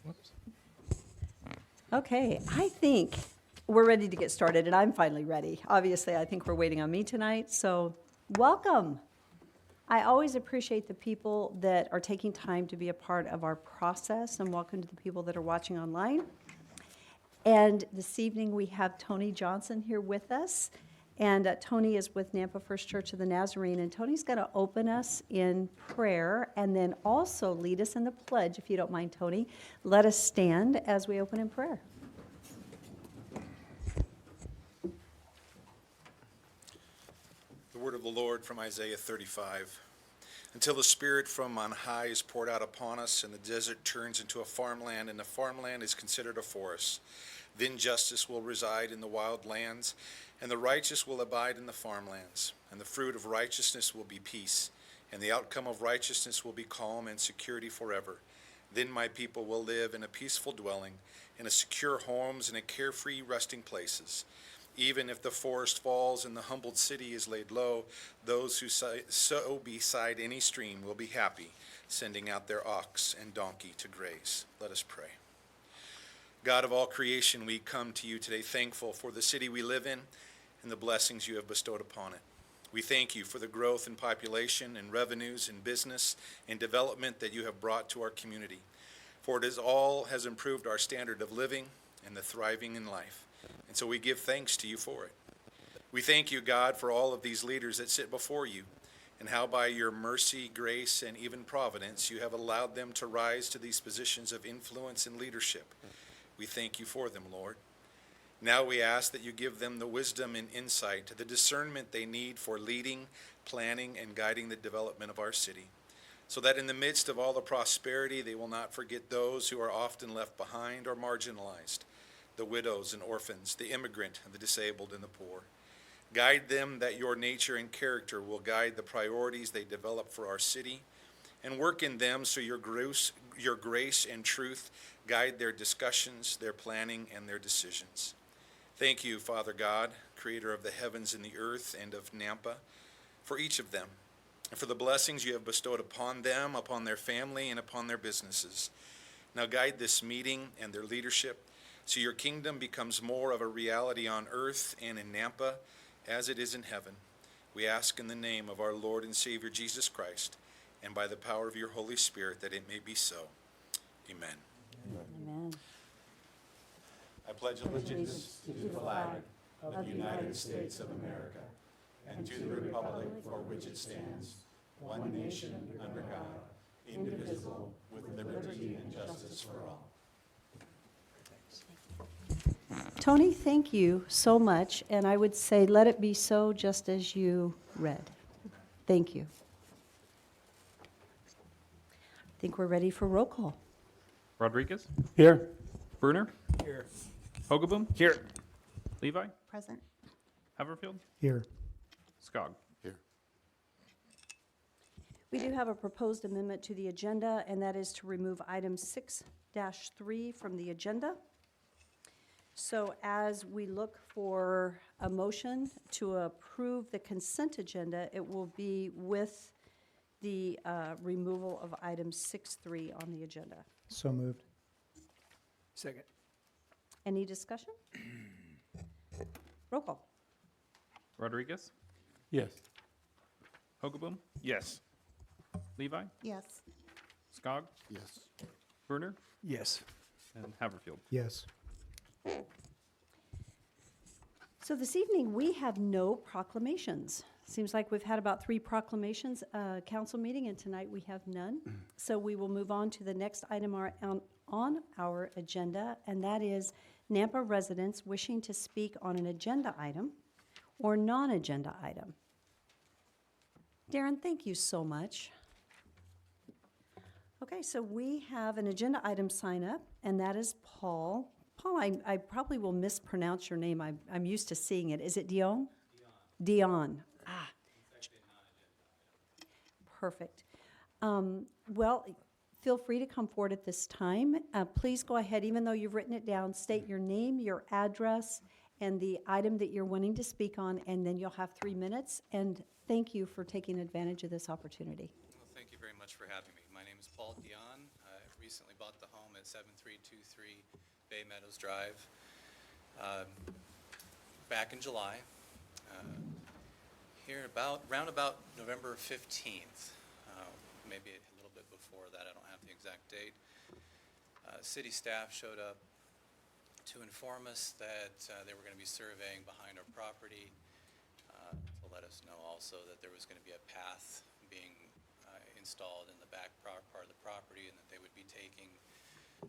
Whoops. Okay, I think we're ready to get started, and I'm finally ready. Obviously, I think we're waiting on me tonight, so welcome. I always appreciate the people that are taking time to be a part of our process, and welcome to the people that are watching online. And this evening, we have Tony Johnson here with us. And Tony is with Nampa First Church of the Nazarene. And Tony's going to open us in prayer and then also lead us in the pledge, if you don't mind, Tony. Let us stand as we open in prayer. The word of the Lord from Isaiah 35. Until the Spirit from on high is poured out upon us, and the desert turns into a farmland, and the farmland is considered a forest. Then justice will reside in the wild lands, and the righteous will abide in the farmlands. And the fruit of righteousness will be peace, and the outcome of righteousness will be calm and security forever. Then my people will live in a peaceful dwelling, in a secure homes, and in carefree resting places. Even if the forest falls and the humbled city is laid low, those who sow beside any stream will be happy, sending out their ox and donkey to graze. Let us pray. God of all creation, we come to you today thankful for the city we live in and the blessings you have bestowed upon it. We thank you for the growth in population and revenues and business and development that you have brought to our community. For it has improved our standard of living and the thriving in life. And so we give thanks to you for it. We thank you, God, for all of these leaders that sit before you and how by your mercy, grace, and even providence you have allowed them to rise to these positions of influence and leadership. We thank you for them, Lord. Now we ask that you give them the wisdom and insight, the discernment they need for leading, planning, and guiding the development of our city, so that in the midst of all the prosperity, they will not forget those who are often left behind or marginalized, the widows and orphans, the immigrant, and the disabled and the poor. Guide them that your nature and character will guide the priorities they develop for our city, and work in them so your grace and truth guide their discussions, their planning, and their decisions. Thank you, Father God, creator of the heavens and the earth and of Nampa, for each of them, and for the blessings you have bestowed upon them, upon their family, and upon their businesses. Now guide this meeting and their leadership so your kingdom becomes more of a reality on earth and in Nampa as it is in heaven. We ask in the name of our Lord and Savior Jesus Christ, and by the power of your Holy Spirit, that it may be so. Amen. Amen. I pledge allegiance to the flag of the United States of America and to the republic for which it stands, one nation under God, indivisible, with liberty and justice for all. Tony, thank you so much, and I would say let it be so just as you read. Thank you. I think we're ready for roll call. Rodriguez? Here. Bruner? Here. Hogeboom? Here. Levi? Present. Haverfield? Here. Skog? Here. We do have a proposed amendment to the agenda, and that is to remove item 6-3 from the agenda. So as we look for a motion to approve the consent agenda, it will be with the removal of item 6-3 on the agenda. So moved. Second. Any discussion? Roll call. Rodriguez? Yes. Hogeboom? Yes. Levi? Yes. Skog? Yes. Bruner? Yes. And Haverfield? Yes. So this evening, we have no proclamations. Seems like we've had about 3 proclamations, council meeting, and tonight we have none. So we will move on to the next item on our agenda, and that is Nampa residents wishing to speak on an agenda item or non-agenda item. Darren, thank you so much. Okay, so we have an agenda item sign up, and that is Paul. Paul, I probably will mispronounce your name. I'm used to seeing it. Is it Dion? Dion. Ah. Perfect. Well, feel free to come forward at this time. Please go ahead, even though you've written it down, state your name, your address, and the item that you're wanting to speak on, and then you'll have 3 minutes. And thank you for taking advantage of this opportunity. Well, thank you very much for having me. My name is Paul Dion. I recently bought the home at 7323 Bay Meadows Drive back in July. Here round about November 15th, maybe a little bit before that, I don't have the exact date. City staff showed up to inform us that they were going to be surveying behind our property, to let us know also that there was going to be a path being installed in the back part of the property, and that they would be taking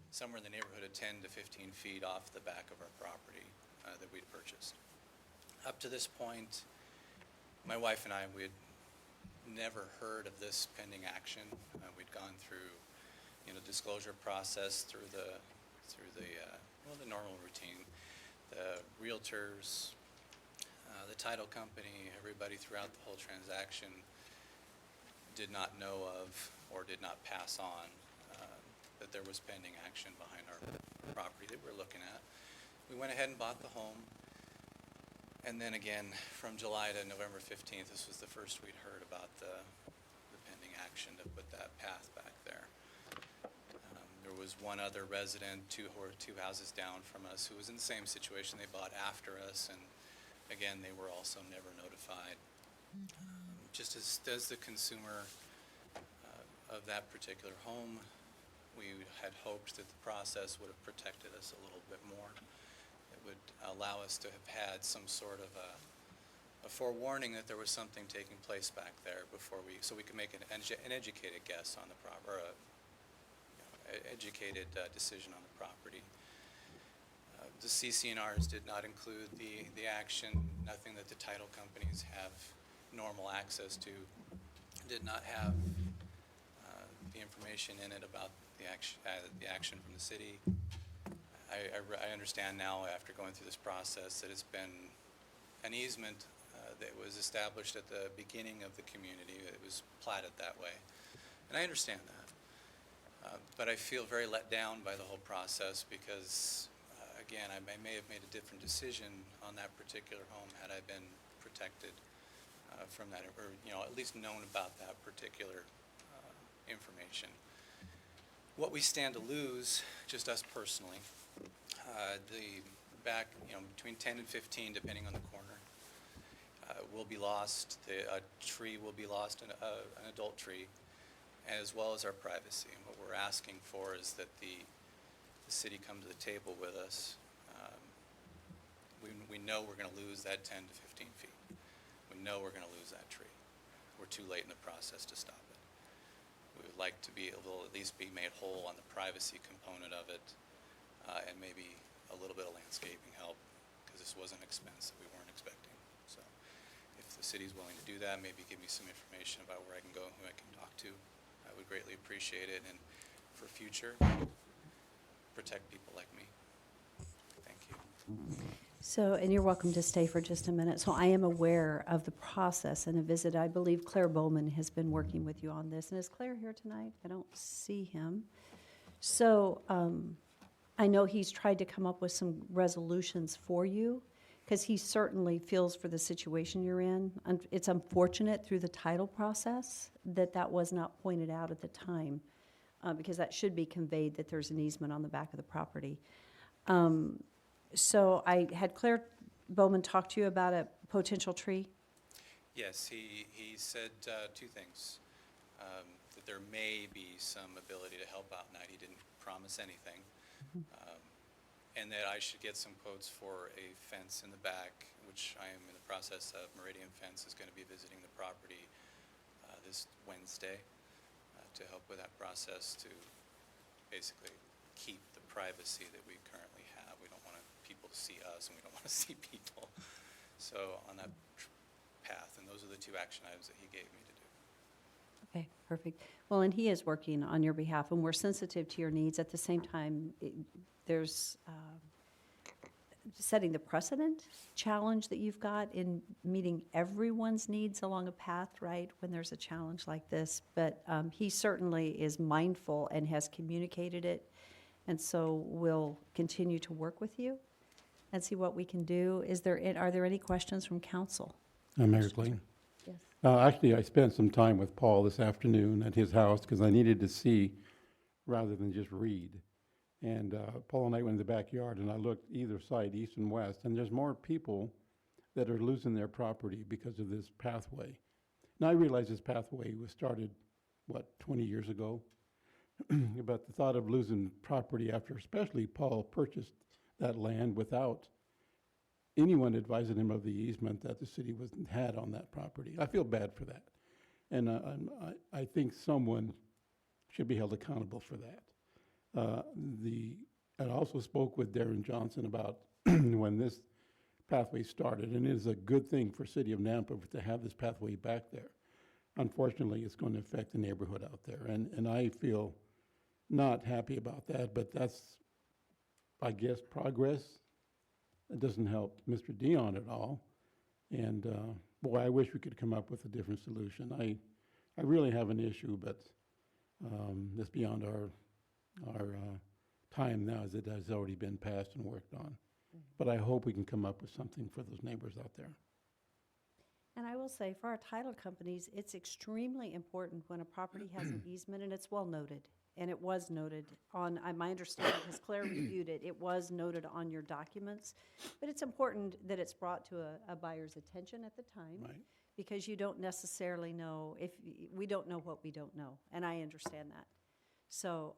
somewhere in the neighborhood of 10 to 15 feet off the back of our property that we'd purchased. Up to this point, my wife and I, we had never heard of this pending action. We'd gone through, disclosure process through the normal routine. The realtors, the title company, everybody throughout the whole transaction did not know of or did not pass on that there was pending action behind our property that we're looking at. We went ahead and bought the home. And then again, from July to November 15th, this was the first we'd heard about the pending action to put that path back there. There was one other resident, two houses down from us, who was in the same situation. They bought after us, and again, they were also never notified. Just as the consumer of that particular home, we had hoped that the process would have protected us a little bit more. It would allow us to have had some sort of a forewarning that there was something taking place back there so we could make an educated guess on the property, or educated decision on the property. The CC&Rs did not include the action, nothing that the title companies have normal access to, did not have the information in it about the action from the city. I understand now, after going through this process, that it's been an easement that was established at the beginning of the community. It was platted that way, and I understand that. But I feel very let down by the whole process because, again, I may have made a different decision on that particular home had I been protected from that, or at least known about that particular information. What we stand to lose, just us personally, the back, between 10 and 15, depending on the corner, will be lost. A tree will be lost, an adult tree, as well as our privacy. And what we're asking for is that the city come to the table with us. We know we're going to lose that 10 to 15 feet. We know we're going to lose that tree. We're too late in the process to stop it. We would like to be able to at least be made whole on the privacy component of it, and maybe a little bit of landscaping help, because this was an expense that we weren't expecting. So if the city's willing to do that, maybe give me some information about where I can go and who I can talk to, I would greatly appreciate it. And for future, protect people like me. Thank you. So, and you're welcome to stay for just a minute. So I am aware of the process and a visit. I believe Claire Bowman has been working with you on this. And is Claire here tonight? I don't see him. So I know he's tried to come up with some resolutions for you, because he certainly feels for the situation you're in. It's unfortunate through the title process that was not pointed out at the time, because that should be conveyed that there's an easement on the back of the property. So I had Claire Bowman talk to you about a potential tree? Yes, he said two things. That there may be some ability to help out tonight. He didn't promise anything. And that I should get some quotes for a fence in the back, which I am in the process of. Meridian Fence is going to be visiting the property this Wednesday to help with that process, to basically keep the privacy that we currently have. We don't want people to see us, and we don't want to see people. So on that path, and those are the two action items that he gave me to do. Okay, perfect. Well, and he is working on your behalf, and we're sensitive to your needs. At the same time, there's setting the precedent challenge that you've got in meeting everyone's needs along a path, right, when there's a challenge like this. But he certainly is mindful and has communicated it, and so we'll continue to work with you and see what we can do. Are there any questions from council? Mayor Clayton. Yes. Actually, I spent some time with Paul this afternoon at his house because I needed to see rather than just read. And Paul and I went in the backyard, and I looked either side, east and west, and there's more people that are losing their property because of this pathway. Now, I realize this pathway was started, 20 years ago? But the thought of losing property after, especially Paul purchased that land without anyone advising him of the easement that the city had on that property. I feel bad for that. And I think someone should be held accountable for that. I also spoke with Darren Johnson about when this pathway started, and it is a good thing for City of Nampa to have this pathway back there. Unfortunately, it's going to affect the neighborhood out there, and I feel not happy about that, but that's, I guess, progress. It doesn't help Mr. Dion at all, and boy, I wish we could come up with a different solution. I really have an issue, but it's beyond our time now, as it has already been passed and worked on. But I hope we can come up with something for those neighbors out there. And I will say, for our title companies, it's extremely important when a property has an easement, and it's well noted. And it was noted on, my understanding, because Claire reviewed it, it was noted on your documents. But it's important that it's brought to a buyer's attention at the time. Right. Because you don't necessarily know, we don't know what we don't know, and I understand that. So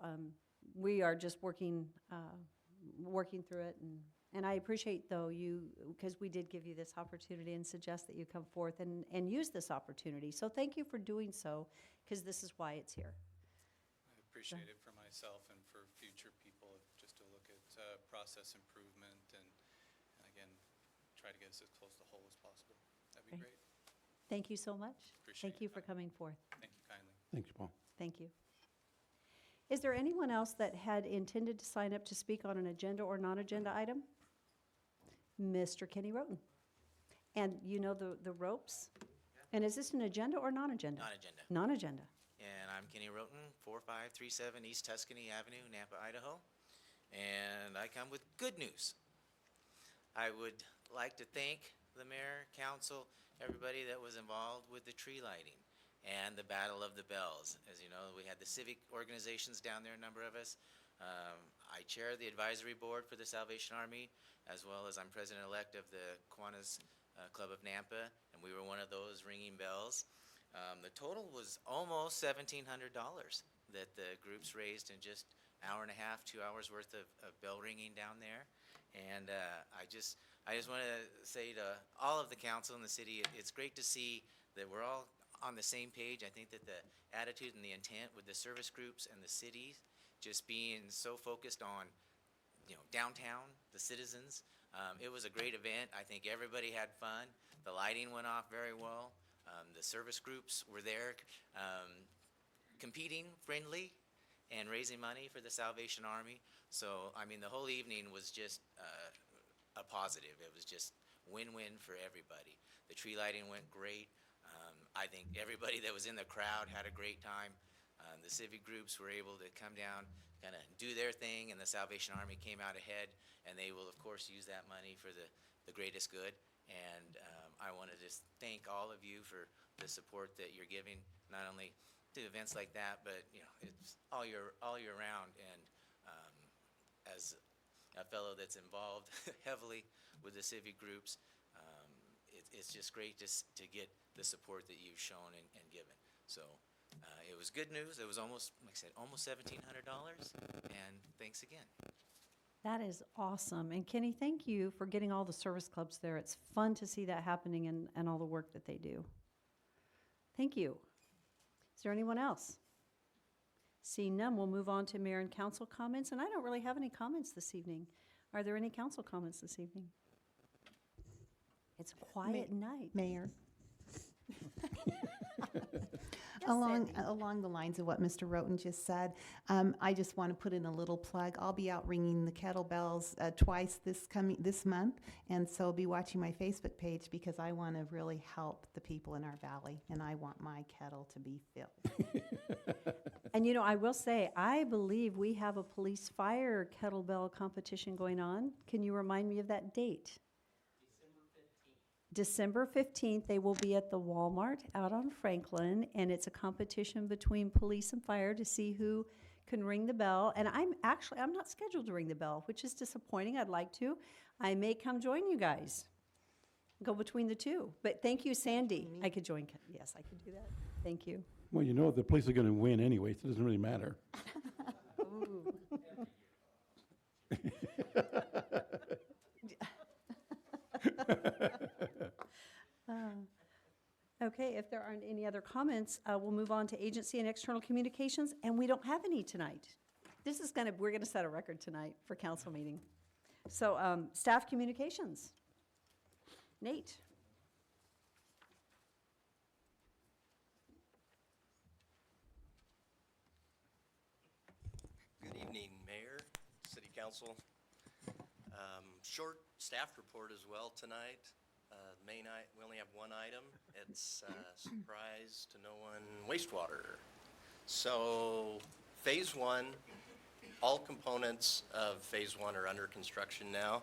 we are just working through it, and I appreciate, though, because we did give you this opportunity and suggest that you come forth and use this opportunity. So thank you for doing so, because this is why it's here. I appreciate it for myself and for future people, just to look at process improvement and again, try to get us as close to whole as possible. That'd be Great. great. Thank you so much. Appreciate Thank you your for time. coming forth. Thank you kindly. Thanks, Paul. Thank you. Is there anyone else that had intended to sign up to speak on an agenda or non-agenda item? Mr. Kenny Roten. And you know the ropes? And is this an agenda or non-agenda? Non-agenda. Non-agenda. And I'm Kenny Roten, 4537 East Tuscany Avenue, Nampa, Idaho. And I come with good news. I would like to thank the mayor, council, everybody that was involved with the tree lighting and the Battle of the Bells. As you know, we had the civic organizations down there, a number of us. I chair the advisory board for the Salvation Army, as well as I'm president-elect of the Kiwanis Club of Nampa, and we were one of those ringing bells. The total was almost $1,700 that the groups raised in just an hour and a half, 2 hours worth of bell ringing down there. And I just want to say to all of the council in the city, it's great to see that we're all on the same page. I think that the attitude and the intent with the service groups and the cities just being so focused on, downtown, the citizens. It was a great event. I think everybody had fun. The lighting went off very well. The service groups were there competing friendly and raising money for the Salvation Army. So, the whole evening was just a positive. It was just win-win for everybody. The tree lighting went great. I think everybody that was in the crowd had a great time. The civic groups were able to come down, kind of do their thing, and the Salvation Army came out ahead, and they will, of course, use that money for the greatest good. And I want to just thank all of you for the support that you're giving, not only to events like that, but it's all year round. And as a fellow that's involved heavily with the civic groups, it's just great to get the support that you've shown and given. So it was good news. It was almost, like I said, almost $1,700. And thanks again. That is awesome. And Kenny, thank you for getting all the service clubs there. It's fun to see that happening and all the work that they do. Thank you. Is there anyone else? Seeing none, we'll move on to mayor and council comments. And I don't really have any comments this evening. Are there any council comments this evening? It's a quiet night. Mayor. Cindy. Along the lines of what Mr. Roten just said, I just want to put in a little plug. I'll be out ringing the kettlebells twice this month, and so be watching my Facebook page because I want to really help the people in our valley, and I want my kettle to be filled. And I will say, I believe we have a police fire kettlebell competition going on. Can you remind me of that date? December 15th, they will be at the Walmart out on Franklin, and it's a competition between police and fire to see who can ring the bell, and I'm not scheduled to ring the bell, which is disappointing. I'd like to. I may come join you guys. Go between the two. But thank you, Sandy. I could join, yes, I could do that. Thank you. Well, you know the police are going to win anyway, so it doesn't really matter. Okay, if there aren't any other comments, we'll move on to agency and external communications, and we don't have any tonight. We're gonna set a record tonight for council meeting. So, staff communications. Nate? Good evening, Mayor, City Council. Short staff report as well tonight. We only have one item. It's surprise to no one, wastewater. So Phase 1, all components of Phase 1 are under construction now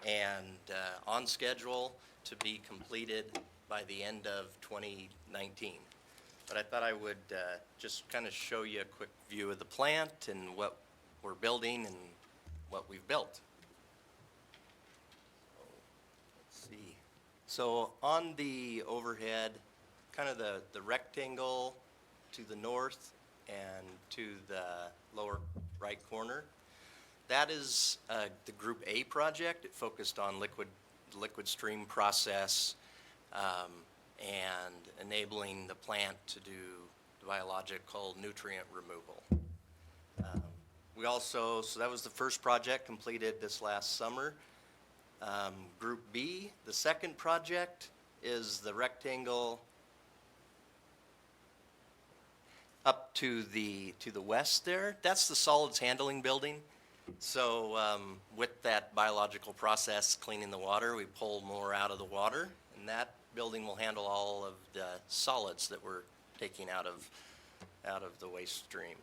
and on schedule to be completed by the end of 2019. But I thought I would just kind of show you a quick view of the plant and what we're building and what we've built. Let's see. So on the overhead, kind of the rectangle to the north and to the lower right corner, that is the Group A project. It focused on liquid stream process and enabling the plant to do biological nutrient removal. So that was the first project completed this last summer. Group B, the second project, is the rectangle up to the west there. That's the solids handling building. So with that biological process, cleaning the water, we pull more out of the water, and that building will handle all of the solids that we're taking out of the waste stream.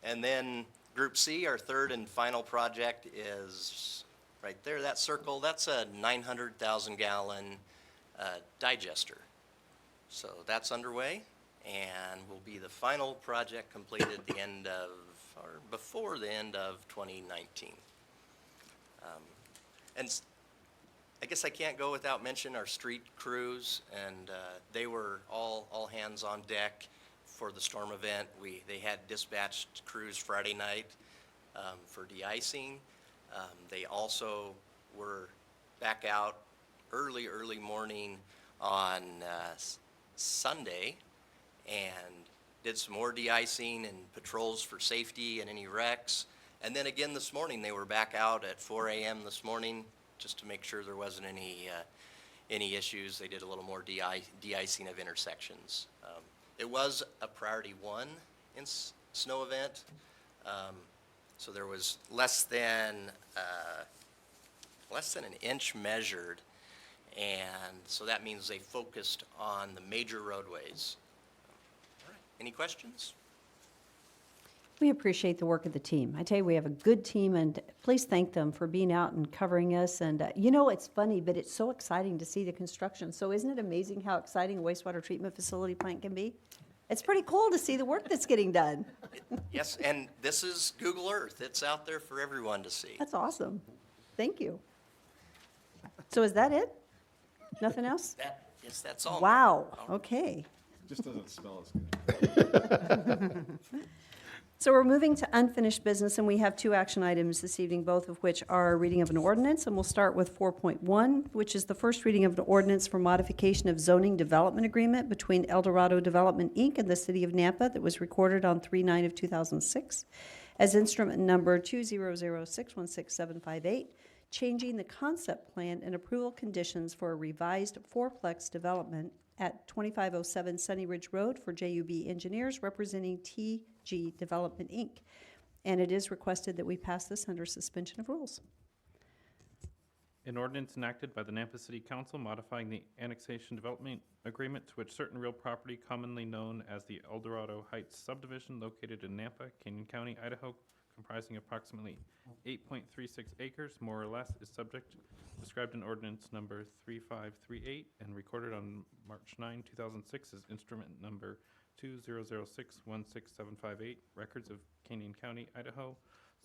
And then Group C, our third and final project, is right there, that circle. That's a 900,000 gallon digester. So that's underway and will be the final project completed at the end of, or before the end of 2019. And I guess I can't go without mentioning our street crews, and they were all hands on deck for the storm event. They had dispatched crews Friday night for de-icing. They also were back out early morning on Sunday and did some more de-icing and patrols for safety and any wrecks. And then again this morning, they were back out at 4 a.m. this morning just to make sure there wasn't any issues. They did a little more de-icing of intersections. It was a priority 1 snow event, so there was less than an inch measured, and so that means they focused on the major roadways. All right. Any questions? We appreciate the work of the team. I tell you, we have a good team, and please thank them for being out and covering us. And it's funny, but it's so exciting to see the construction. So isn't it amazing how exciting a wastewater treatment facility plant can be? It's pretty cool to see the work that's getting done. Yes, and this is Google Earth. It's out there for everyone to see. That's awesome. Thank you. So is that it? Nothing else? Yes, that's all. Wow, okay. Just doesn't smell as good. So we're moving to unfinished business, and we have 2 action items this evening, both of which are a reading of an ordinance. And we'll start with 4.1, which is the first reading of an ordinance for modification of zoning development agreement between El Dorado Development, Inc. and the City of Nampa that was recorded on 3/9 of 2006 as instrument number 200616758, changing the concept plan and approval conditions for a revised fourplex development at 2507 Sunny Ridge Road for JUB Engineers representing TG Development, Inc. And it is requested that we pass this under suspension of rules. An ordinance enacted by the Nampa City Council modifying the annexation development agreement to which certain real property commonly known as the El Dorado Heights subdivision located in Nampa, Canyon County, Idaho, comprising approximately 8.36 acres, more or less, is subject described in ordinance number 3538 and recorded on March 9, 2006 as instrument number 200616758, records of Canyon County, Idaho,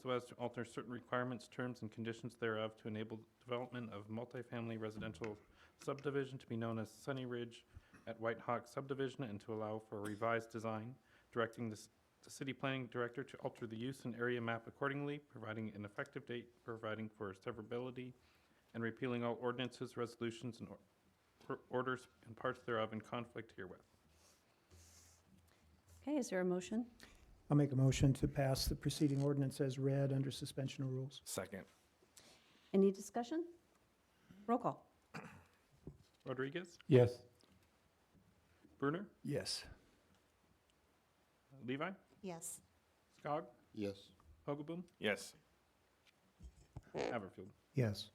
so as to alter certain requirements, terms, and conditions thereof to enable development of multifamily residential subdivision to be known as Sunny Ridge at White Hawk subdivision, and to allow for a revised design, directing the city planning director to alter the use and area map accordingly, providing an effective date, providing for severability, and repealing all ordinances, resolutions, and orders and parts thereof in conflict herewith. Okay, is there a motion? I'll make a motion to pass the preceding ordinance as read under suspension of rules. Second. Any discussion? Roll call. Rodriguez? Yes. Brunner? Yes. Levi? Yes. Skog? Yes. Hogaboom? Yes. Haverfield? Yes.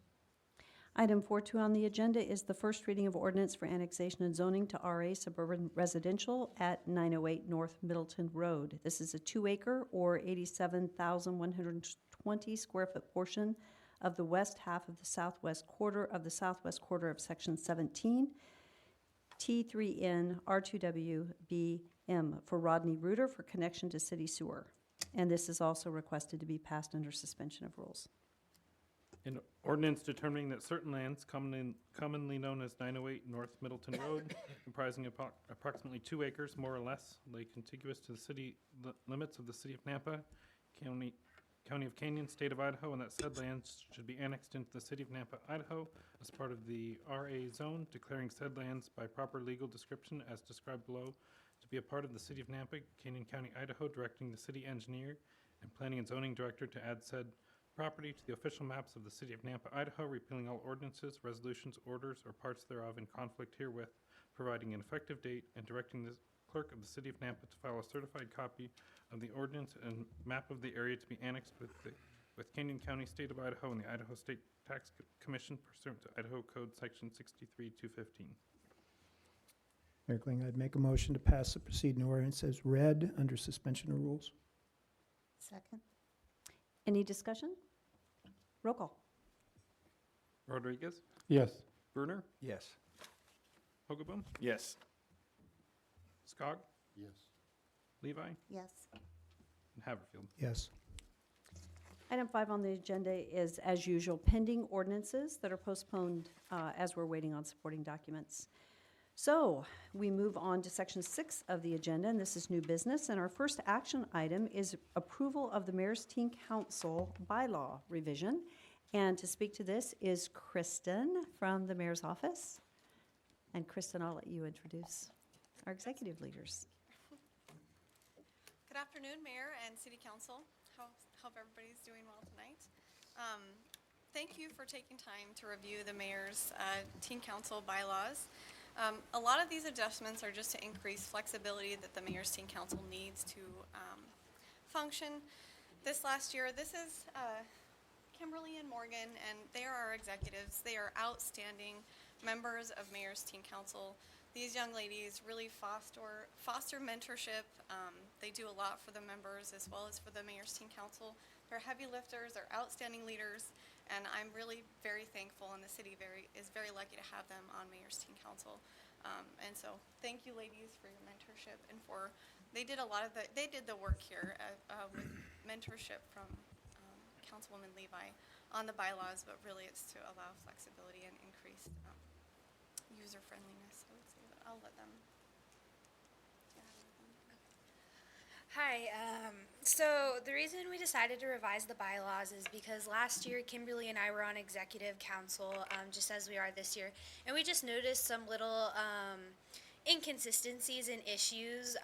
Item 4.2 on the agenda is the first reading of ordinance for annexation and zoning to RA Suburban Residential at 908 North Middleton Road. This is a 2-acre or 87,120 square foot portion of the west half of the southwest quarter of Section 17, T3N R2W BM for Rodney Reuter for connection to city sewer. And this is also requested to be passed under suspension of rules. An ordinance determining that certain lands commonly known as 908 North Middleton Road, comprising approximately 2 acres, more or less, lay contiguous to the city limits of the city of Nampa, County of Canyon, state of Idaho, and that said lands should be annexed into the city of Nampa, Idaho, as part of the RA zone, declaring said lands by proper legal description as described below to be a part of the city of Nampa, Canyon County, Idaho, directing the city engineer and planning and zoning director to add said property to the official maps of the city of Nampa, Idaho, repealing all ordinances, resolutions, orders, or parts thereof in conflict herewith, providing an effective date, and directing the clerk of the city of Nampa to file a certified copy of the ordinance and map of the area to be annexed with Canyon County, state of Idaho, and the Idaho State Tax Commission pursuant to Idaho Code Section 63-215. Mayor Kling, I'd make a motion to pass the preceding ordinance as read under suspension of rules. Second. Any discussion? Roll call. Rodriguez? Yes. Brunner? Yes. Hogaboom? Yes. Skog? Yes. Levi? Yes. And Haverfield? Yes. Item 5 on the agenda is, as usual, pending ordinances that are postponed as we're waiting on supporting documents. So we move on to Section 6 of the agenda, and this is new business. And our first action item is approval of the Mayor's Teen Council bylaw revision. And to speak to this is Kristen from the Mayor's Office. And Kristen, I'll let you introduce our executive leaders. Good afternoon, Mayor and City Council. Hope everybody's doing well tonight. Thank you for taking time to review the Mayor's Teen Council bylaws. A lot of these adjustments are just to increase flexibility that the Mayor's Teen Council needs to function. This last year, this is Kimberly and Morgan, and they are our executives. They are outstanding members of Mayor's Teen Council. These young ladies really foster mentorship. They do a lot for the members as well as for the Mayor's Teen Council. They're heavy lifters, they're outstanding leaders, and I'm really very thankful, and the city is very lucky to have them on Mayor's Teen Council. And so thank you, ladies, for your mentorship and they did the work here with mentorship from Councilwoman Levi on the bylaws, but really it's to allow flexibility and increased user friendliness, I would say, but I'll let them. Hi, so the reason we decided to revise the bylaws is because last year Kimberly and I were on executive council, just as we are this year, and we just noticed some little inconsistencies and issues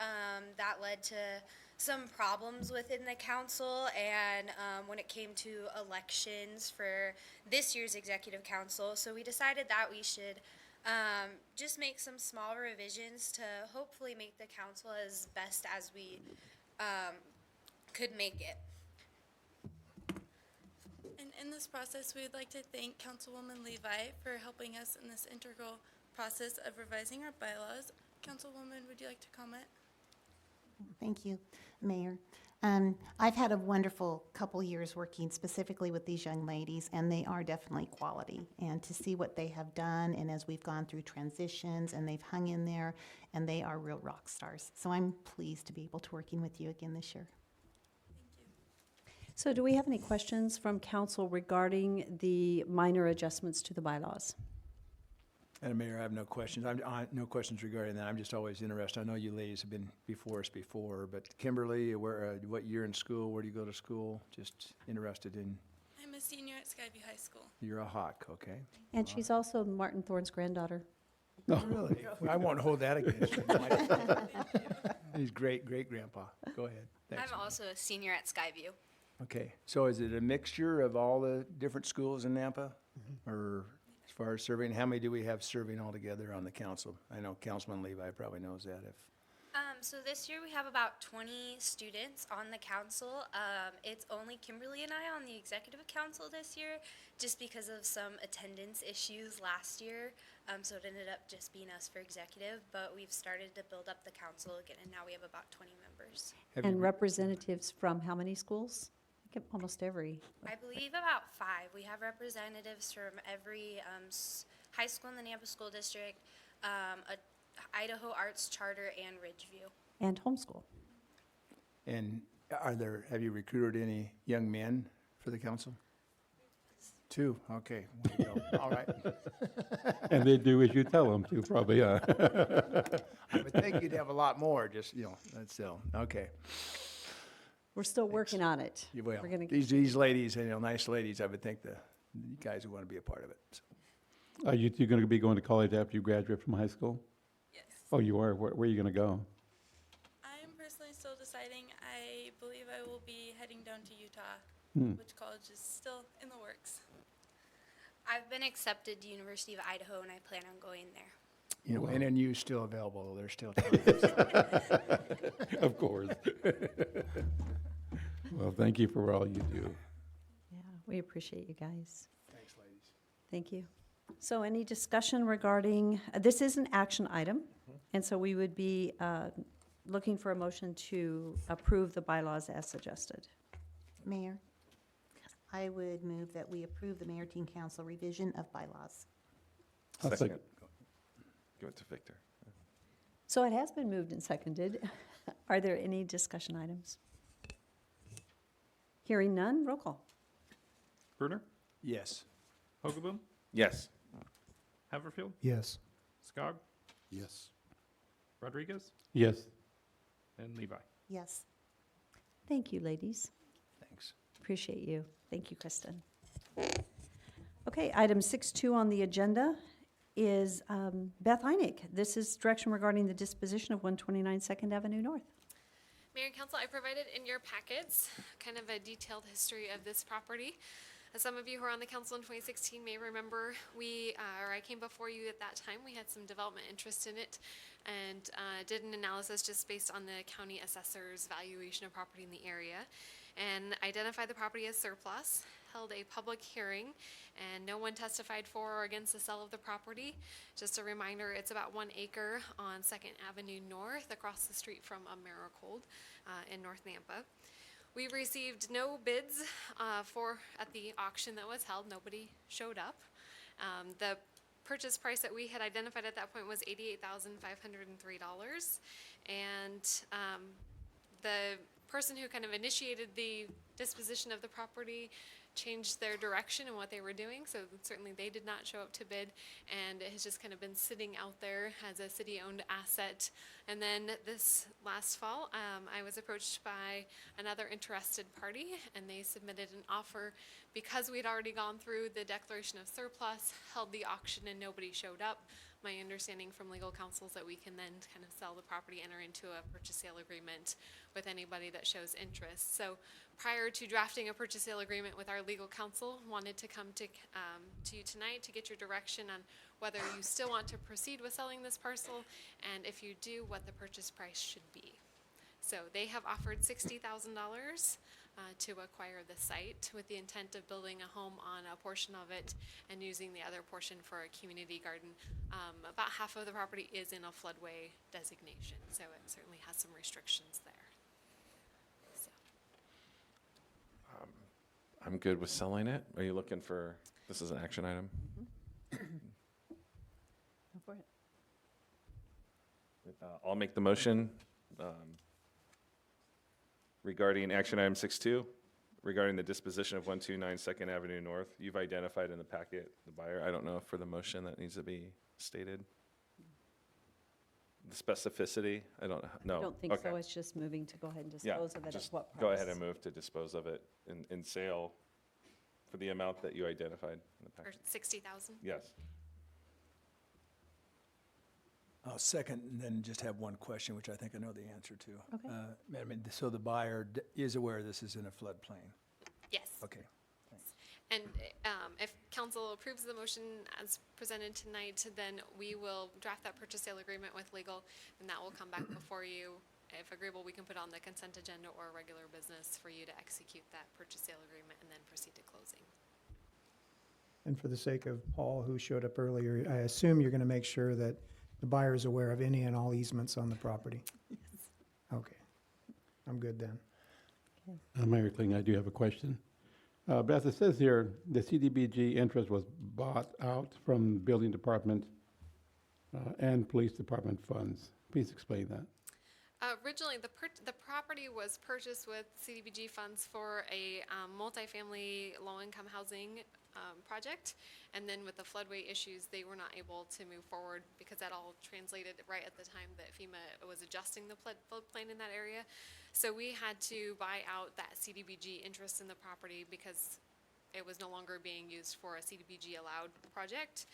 that led to some problems within the council, and when it came to elections for this year's executive council, so we decided that we should just make some small revisions to hopefully make the council as best as we could make it. And in this process, we would like to thank Councilwoman Levi for helping us in this integral process of revising our bylaws. Councilwoman, would you like to comment? Thank you, Mayor. I've had a wonderful couple years working specifically with these young ladies, and they are definitely quality. And to see what they have done, and as we've gone through transitions, and they've hung in there, and they are real rock stars. So I'm pleased to be able to working with you again this year. So do we have any questions from council regarding the minor adjustments to the bylaws? Madam Mayor, I have no questions. No questions regarding that. I'm just always interested. I know you ladies have been before us before, but Kimberly, what year in school? Where do you go to school? Just interested in, I'm a senior at Skyview High School. you're a hawk, okay? And she's also Martin Thorne's granddaughter. Oh, really? I won't hold that against you. He's great grandpa. Go ahead. Thanks. I'm also a senior at Skyview. Okay, so is it a mixture of all the different schools in Nampa? Or as far as serving, how many do we have serving altogether on the council? I know Councilman Levi probably knows that if. So this year we have about 20 students on the council. It's only Kimberly and I on the executive council this year, just because of some attendance issues last year. So it ended up just being us for executive, but we've started to build up the council again, and now we have about 20 members. And representatives from how many schools? I think almost every. I believe about 5. We have representatives from every high school in the Nampa School District, Idaho Arts Charter, and Ridgeview. And homeschool. And have you recruited any young men for the council? 2, okay. There you go. All right. And they do as you tell them to, probably, I would think you'd have a lot more, just, that's still, okay. We're still working on it. You will. We're gonna These ladies, nice ladies, I would think you guys would want to be a part of it. So. are you two going to be going to college after you graduate from high school? Yes. Oh, you are? Where are you going to go? I'm personally still deciding. I believe I will be heading down to Utah, which college is still in the works. I've been accepted to University of Idaho, and I plan on going there. NNU is still available. There's still time. Of course. Well, thank you for all you do. Yeah, we appreciate you guys. Thanks, ladies. Thank you. So any discussion regarding, this is an action item, and so we would be looking for a motion to approve the bylaws as suggested. Mayor, I would move that we approve the Mayor Teen Council revision of bylaws. I'll second. Give it to Victor. So it has been moved and seconded. Are there any discussion items? Hearing none, roll call. Brunner? Yes. Hogaboom? Yes. Haverfield? Yes. Skog? Yes. Rodriguez? Yes. And Levi? Yes. Thank you, ladies. Thanks. Appreciate you. Thank you, Kristen. Okay, item 6.2 on the agenda is Beth Heineck. This is direction regarding the disposition of 129 2nd Avenue North. Mayor and Council, I provided in your packets kind of a detailed history of this property. As some of you who were on the council in 2016 may remember, I came before you at that time. We had some development interest in it and did an analysis just based on the county assessor's valuation of property in the area and identified the property as surplus, held a public hearing, and no one testified for or against the sale of the property. Just a reminder, it's about 1 acre on 2nd Avenue North across the street from Americold in North Nampa. We received no bids at the auction that was held. Nobody showed up. The purchase price that we had identified at that point was $88,503. And the person who kind of initiated the disposition of the property changed their direction and what they were doing, so certainly they did not show up to bid, and it has just kind of been sitting out there as a city-owned asset. And then this last fall, I was approached by another interested party, and they submitted an offer. Because we had already gone through the declaration of surplus, held the auction, and nobody showed up, my understanding from legal counsel is that we can then kind of sell the property, enter into a purchase sale agreement with anybody that shows interest. So prior to drafting a purchase sale agreement with our legal counsel, wanted to come to you tonight to get your direction on whether you still want to proceed with selling this parcel, and if you do, what the purchase price should be. So they have offered $60,000 to acquire the site with the intent of building a home on a portion of it and using the other portion for a community garden. About half of the property is in a floodway designation, so it certainly has some restrictions there. So I'm good with selling it. Are you looking for, this is an action item? Go for it. I'll make the motion regarding action item 6.2, regarding the disposition of 129 Second Avenue North. You've identified in the packet the buyer. I don't know if for the motion that needs to be stated. The specificity, I don't know. I don't think so. Okay. It's just moving to go ahead and Yeah, dispose of it at just what price? go ahead and move to dispose of it in sale for the amount that you identified in the For packet. 60,000. Yes. I'll second, and then just have one question, which I think I know the answer to. Okay. I mean, so the buyer is aware this is in a floodplain? Yes. Okay. And if council approves the motion as presented tonight, then we will draft that purchase sale agreement with legal, and that will come back before you. If agreeable, we can put on the consent agenda or regular business for you to execute that purchase sale agreement and then proceed to closing. And for the sake of Paul, who showed up earlier, I assume you're going to make sure that the buyer is aware of any and all easements on the property? Okay. I'm good then. Mayor Kling, I do have a question. Beth, it says here, the CDBG interest was bought out from building department and police department funds. Please explain that. Originally, the property was purchased with CDBG funds for a multifamily low-income housing project, and then with the floodway issues, they were not able to move forward because that all translated right at the time that FEMA was adjusting the floodplain in that area. So we had to buy out that CDBG interest in the property because it was no longer being used for a CDBG allowed project.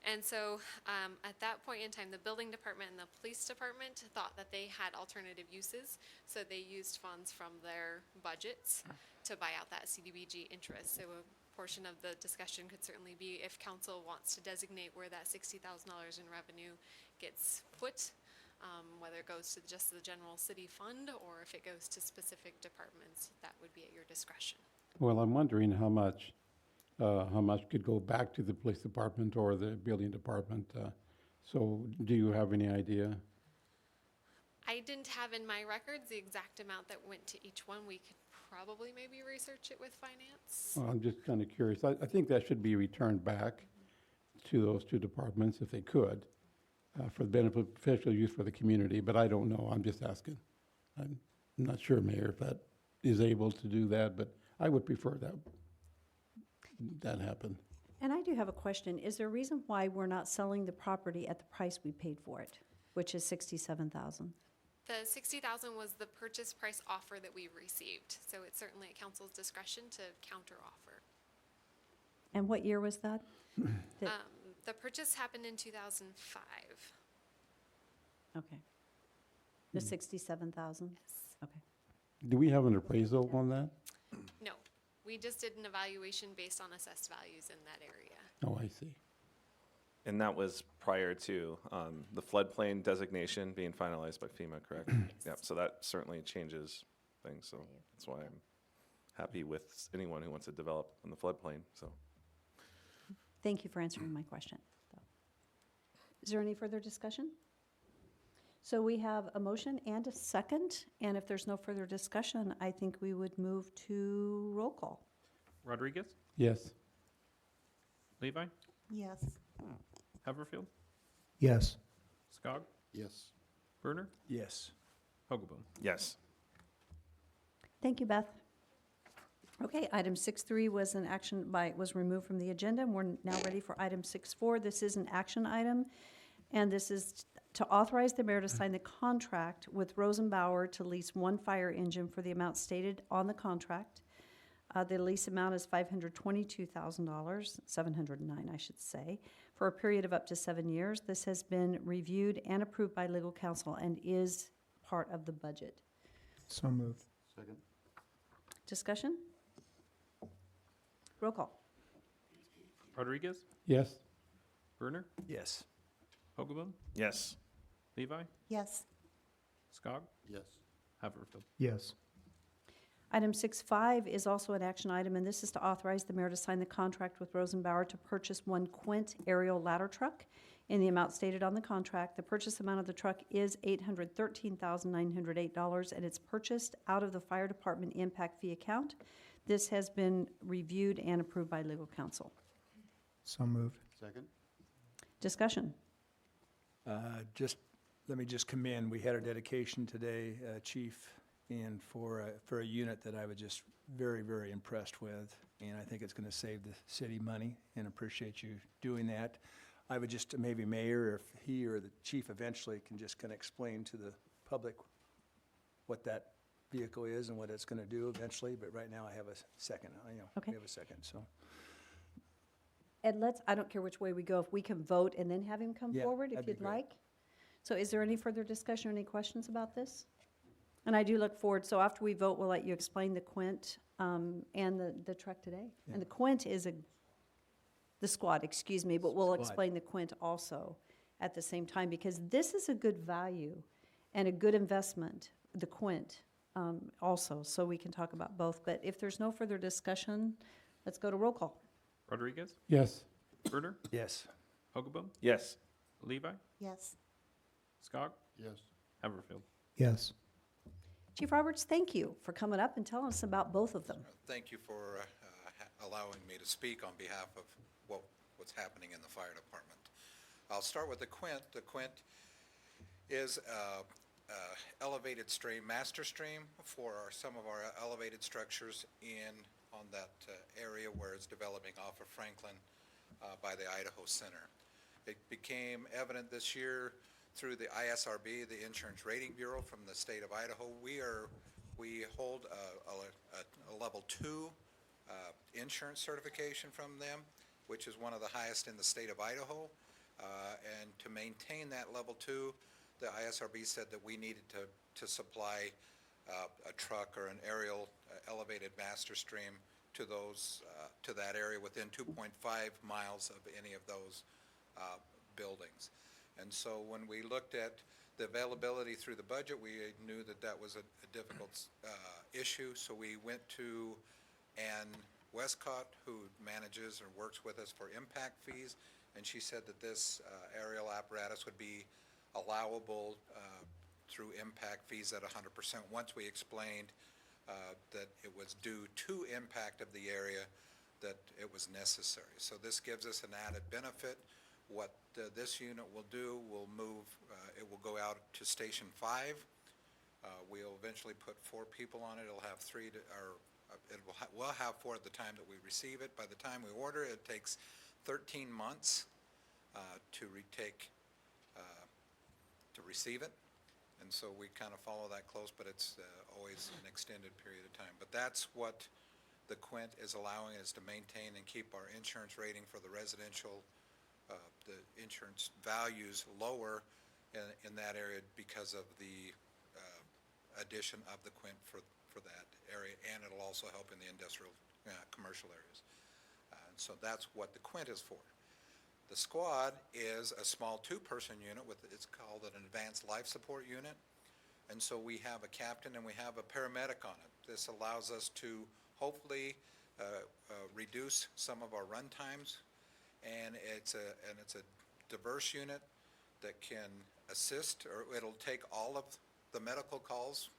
And so at that point in time, the building department and the police department thought that they had alternative uses. So they used funds from their budgets to buy out that CDBG interest. So a portion of the discussion could certainly be if council wants to designate where that $60,000 in revenue gets put, whether it goes to just the general city fund or if it goes to specific departments, that would be at your discretion. Well, I'm wondering how much could go back to the police department or the building department. So do you have any idea? I didn't have in my records the exact amount that went to each one. We could probably maybe research it with finance. Well, I'm just kind of curious. I think that should be returned back to those two departments if they could, for the beneficial use for the community, but I don't know. I'm just asking. I'm not sure, Mayor, if that is able to do that, but I would prefer that happen. And I do have a question. Is there a reason why we're not selling the property at the price we paid for it, which is $67,000? The $60,000 was the purchase price offer that we received. So it's certainly at council's discretion to counter offer. And what year was that? The purchase happened in 2005. Okay. The 67,000? Yes. Okay. Do we have an appraisal on that? No, we just did an evaluation based on assessed values in that area. Oh, I see. And that was prior to the floodplain designation being finalized by FEMA, correct? Yep, so that certainly changes things, so that's why I'm happy with anyone who wants to develop in the floodplain, so. Thank you for answering my question. Is there any further discussion? So we have a motion and a second, and if there's no further discussion, I think we would move to roll call. Rodriguez? Yes. Levi? Yes. Haverfield? Yes. Skog? Yes. Brunner? Yes. Hogaboom? Yes. Thank you, Beth. Okay, item 6.3 was removed from the agenda, and we're now ready for item 6.4. This is an action item, and this is to authorize the mayor to sign the contract with Rosenbauer to lease one fire engine for the amount stated on the contract. The lease amount is $522,000, $709, I should say, for a period of up to 7 years. This has been reviewed and approved by legal counsel and is part of the budget. So moved. Second. Discussion? Roll call. Rodriguez? Yes. Brunner? Yes. Hogaboom? Yes. Levi? Yes. Skog? Yes. Haverfield? Yes. Item 6.5 is also an action item, and this is to authorize the mayor to sign the contract with Rosenbauer to purchase one Quint aerial ladder truck in the amount stated on the contract. The purchase amount of the truck is $813,908, and it's purchased out of the fire department impact fee account. This has been reviewed and approved by legal counsel. So moved. Second? Discussion. Just, let me just commend, we had our dedication today, Chief, and for a unit that I was just very, very impressed with, and I think it's gonna save the city money, and appreciate you doing that. I would just, maybe Mayor, if he or the chief eventually can just kind of explain to the public what that vehicle is and what it's gonna do eventually, but right now I have a second, Okay. we have a second, so. And I don't care which way we go, if we can vote and then have him come Yeah, forward, if that'd be you'd great. like. So is there any further discussion or any questions about this? And I do look forward, so after we vote, we'll let you explain the Quint and the truck today. Yeah. And the Quint is the squad, excuse me, but we'll Squad. explain the Quint also at the same time, because this is a good value and a good investment, the Quint also, so we can talk about both. But if there's no further discussion, let's go to roll call. Rodriguez? Yes. Bruder? Yes. Hogaboam? Yes. Levi? Yes. Skog? Yes. Haverfield? Yes. Chief Roberts, thank you for coming up and telling us about both of them. Thank you for allowing me to speak on behalf of what's happening in the fire department. I'll start with the Quint. The Quint is elevated stream, master stream for some of our elevated structures on that area where it's developing off of Franklin by the Idaho Center. It became evident this year through the ISRB, the Insurance Rating Bureau from the state of Idaho. We hold a level 2 insurance certification from them, which is one of the highest in the state of Idaho. And to maintain that level 2, the ISRB said that we needed to supply a truck or an aerial elevated master stream to that area within 2.5 miles of any of those buildings. And so when we looked at the availability through the budget, we knew that that was a difficult issue. So we went to Ann Westcott, who manages or works with us for impact fees, and she said that this aerial apparatus would be allowable through impact fees at 100%. Once we explained that it was due to impact of the area that it was necessary. So this gives us an added benefit. What this unit will do, it will go out to Station 5. We'll eventually put 4 people on it. It'll have we'll have 4 at the time that we receive it. By the time we order it, it takes 13 months to receive it. And so we kind of follow that close, but it's always an extended period of time. But that's what the Quint is allowing us to maintain and keep our insurance rating for the residential, the insurance values lower in that area because of the addition of the Quint for that area, and it'll also help in the industrial, commercial areas. So that's what the Quint is for. The Squad is a small 2-person unit it's called an advanced life support unit. And so we have a captain and we have a paramedic on it. This allows us to hopefully reduce some of our run times. And it's a diverse unit that can assist, or it'll take all of the medical calls,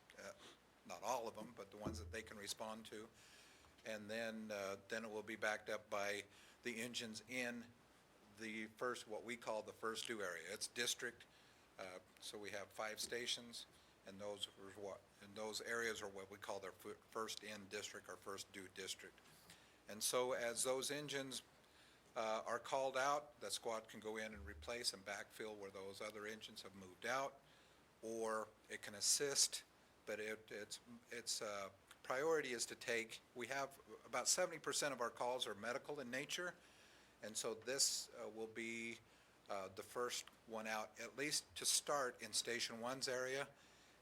not all of them, but the ones that they can respond to. And then it will be backed up by the engines in the what we call the first due area. It's district, so we have 5 stations, and those areas are what we call their first in district or first due district. And so as those engines are called out, the Squad can go in and replace and backfill where those other engines have moved out, or it can assist, but its priority is to take, we have about 70% of our calls are medical in nature, and so this will be the first one out, at least to start in Station 1's area,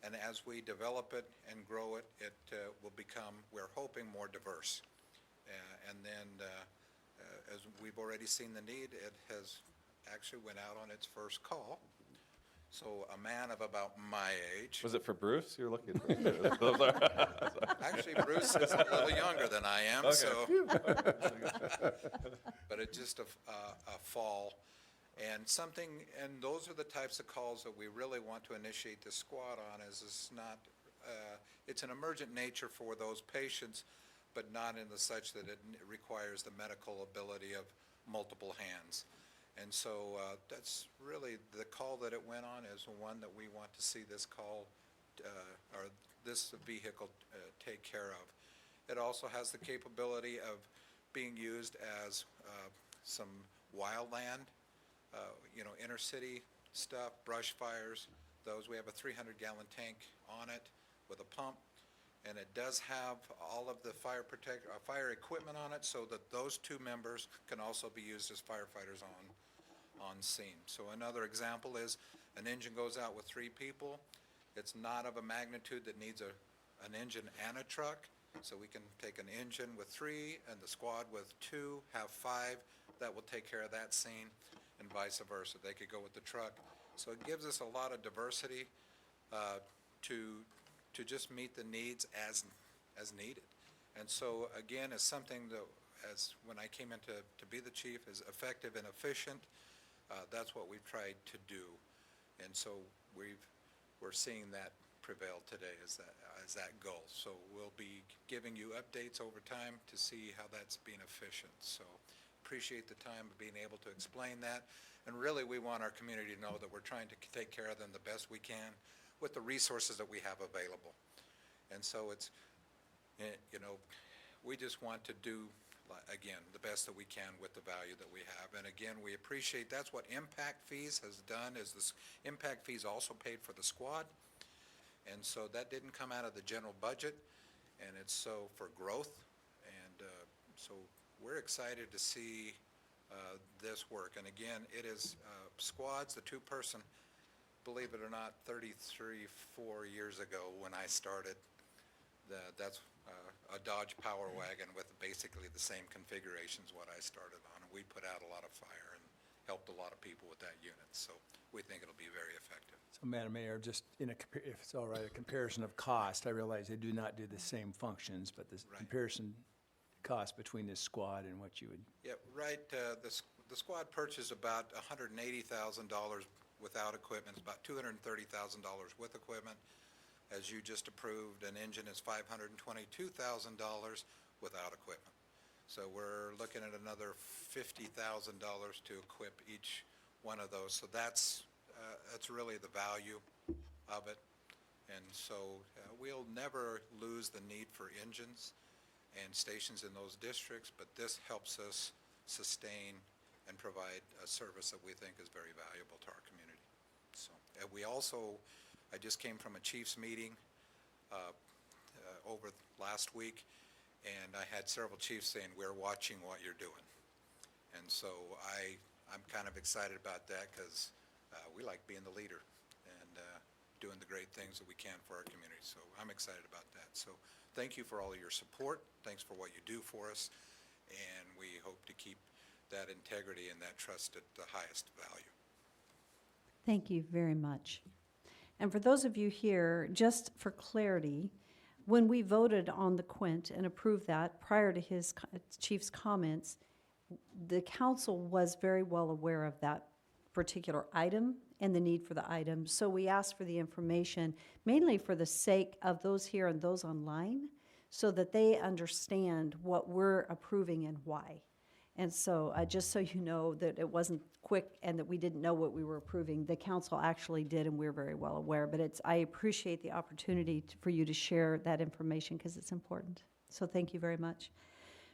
and as we develop it and grow it, it will become, we're hoping, more diverse. And then, as we've already seen the need, it has actually went out on its first call. So a man of about my age. Was it for Bruce? You're looking. Actually, Bruce is a little younger than I am, Okay. so. But it's just a fall. And those are the types of calls that we really want to initiate the Squad on, it's an emergent nature for those patients, but not in the such that it requires the medical ability of multiple hands. And so that's really the call that it went on is one that we want to see this call or this vehicle take care of. It also has the capability of being used as some wildland, inner city stuff, brush fires, those. We have a 300-gallon tank on it with a pump, and it does have all of the fire equipment on it, so that those two members can also be used as firefighters on scene. So another example is an engine goes out with 3 people. It's not of a magnitude that needs an engine and a truck, so we can take an engine with 3 and the squad with 2, have 5. That will take care of that scene, and vice versa. They could go with the truck. So it gives us a lot of diversity to just meet the needs as needed. And so again, it's something that, as when I came in to be the chief, is effective and efficient. That's what we've tried to do. And so we're seeing that prevail today as that goal. So we'll be giving you updates over time to see how that's being efficient. So appreciate the time of being able to explain that. And really, we want our community to know that we're trying to take care of them the best we can with the resources that we have available. And so it's, we just want to do, again, the best that we can with the value that we have. And again, we appreciate, that's what impact fees has done, is this impact fees also paid for the squad. And so that didn't come out of the general budget, and it's so for growth. And so we're excited to see this work. And again, it is squads, the 2-person, believe it or not, 33, 4 years ago when I started, that's a Dodge Power Wagon with basically the same configurations what I started on. And we put out a lot of fire and helped a lot of people with that unit. So we think it'll be very effective. So, Madam Mayor, just if it's all right, a comparison of cost, I realize they do not do the same functions, but the comparison cost between this squad and what you would... Yeah, right. The squad purchased about $180,000 without equipment. It's about $230,000 with equipment. As you just approved, an engine is $522,000 without equipment. So we're looking at another $50,000 to equip each one of those. So that's really the value of it. And so we'll never lose the need for engines and stations in those districts, but this helps us sustain and provide a service that we think is very valuable to our community. So we also, I just came from a chief's meeting over last week, and I had several chiefs saying, we're watching what you're doing. And so I'm kind of excited about that, because we like being the leader and doing the great things that we can for our community. So I'm excited about that. So thank you for all of your support. Thanks for what you do for us. And we hope to keep that integrity and that trust at the highest value. Thank you very much. And for those of you here, just for clarity, when we voted on the Quint and approved that prior to his chief's comments, the council was very well aware of that particular item and the need for the item. So we asked for the information mainly for the sake of those here and those online, so that they understand what we're approving and why. And so just so you know that it wasn't quick and that we didn't know what we were approving, the council actually did, and we're very well aware. But I appreciate the opportunity for you to share that information, because it's important. So thank you very much.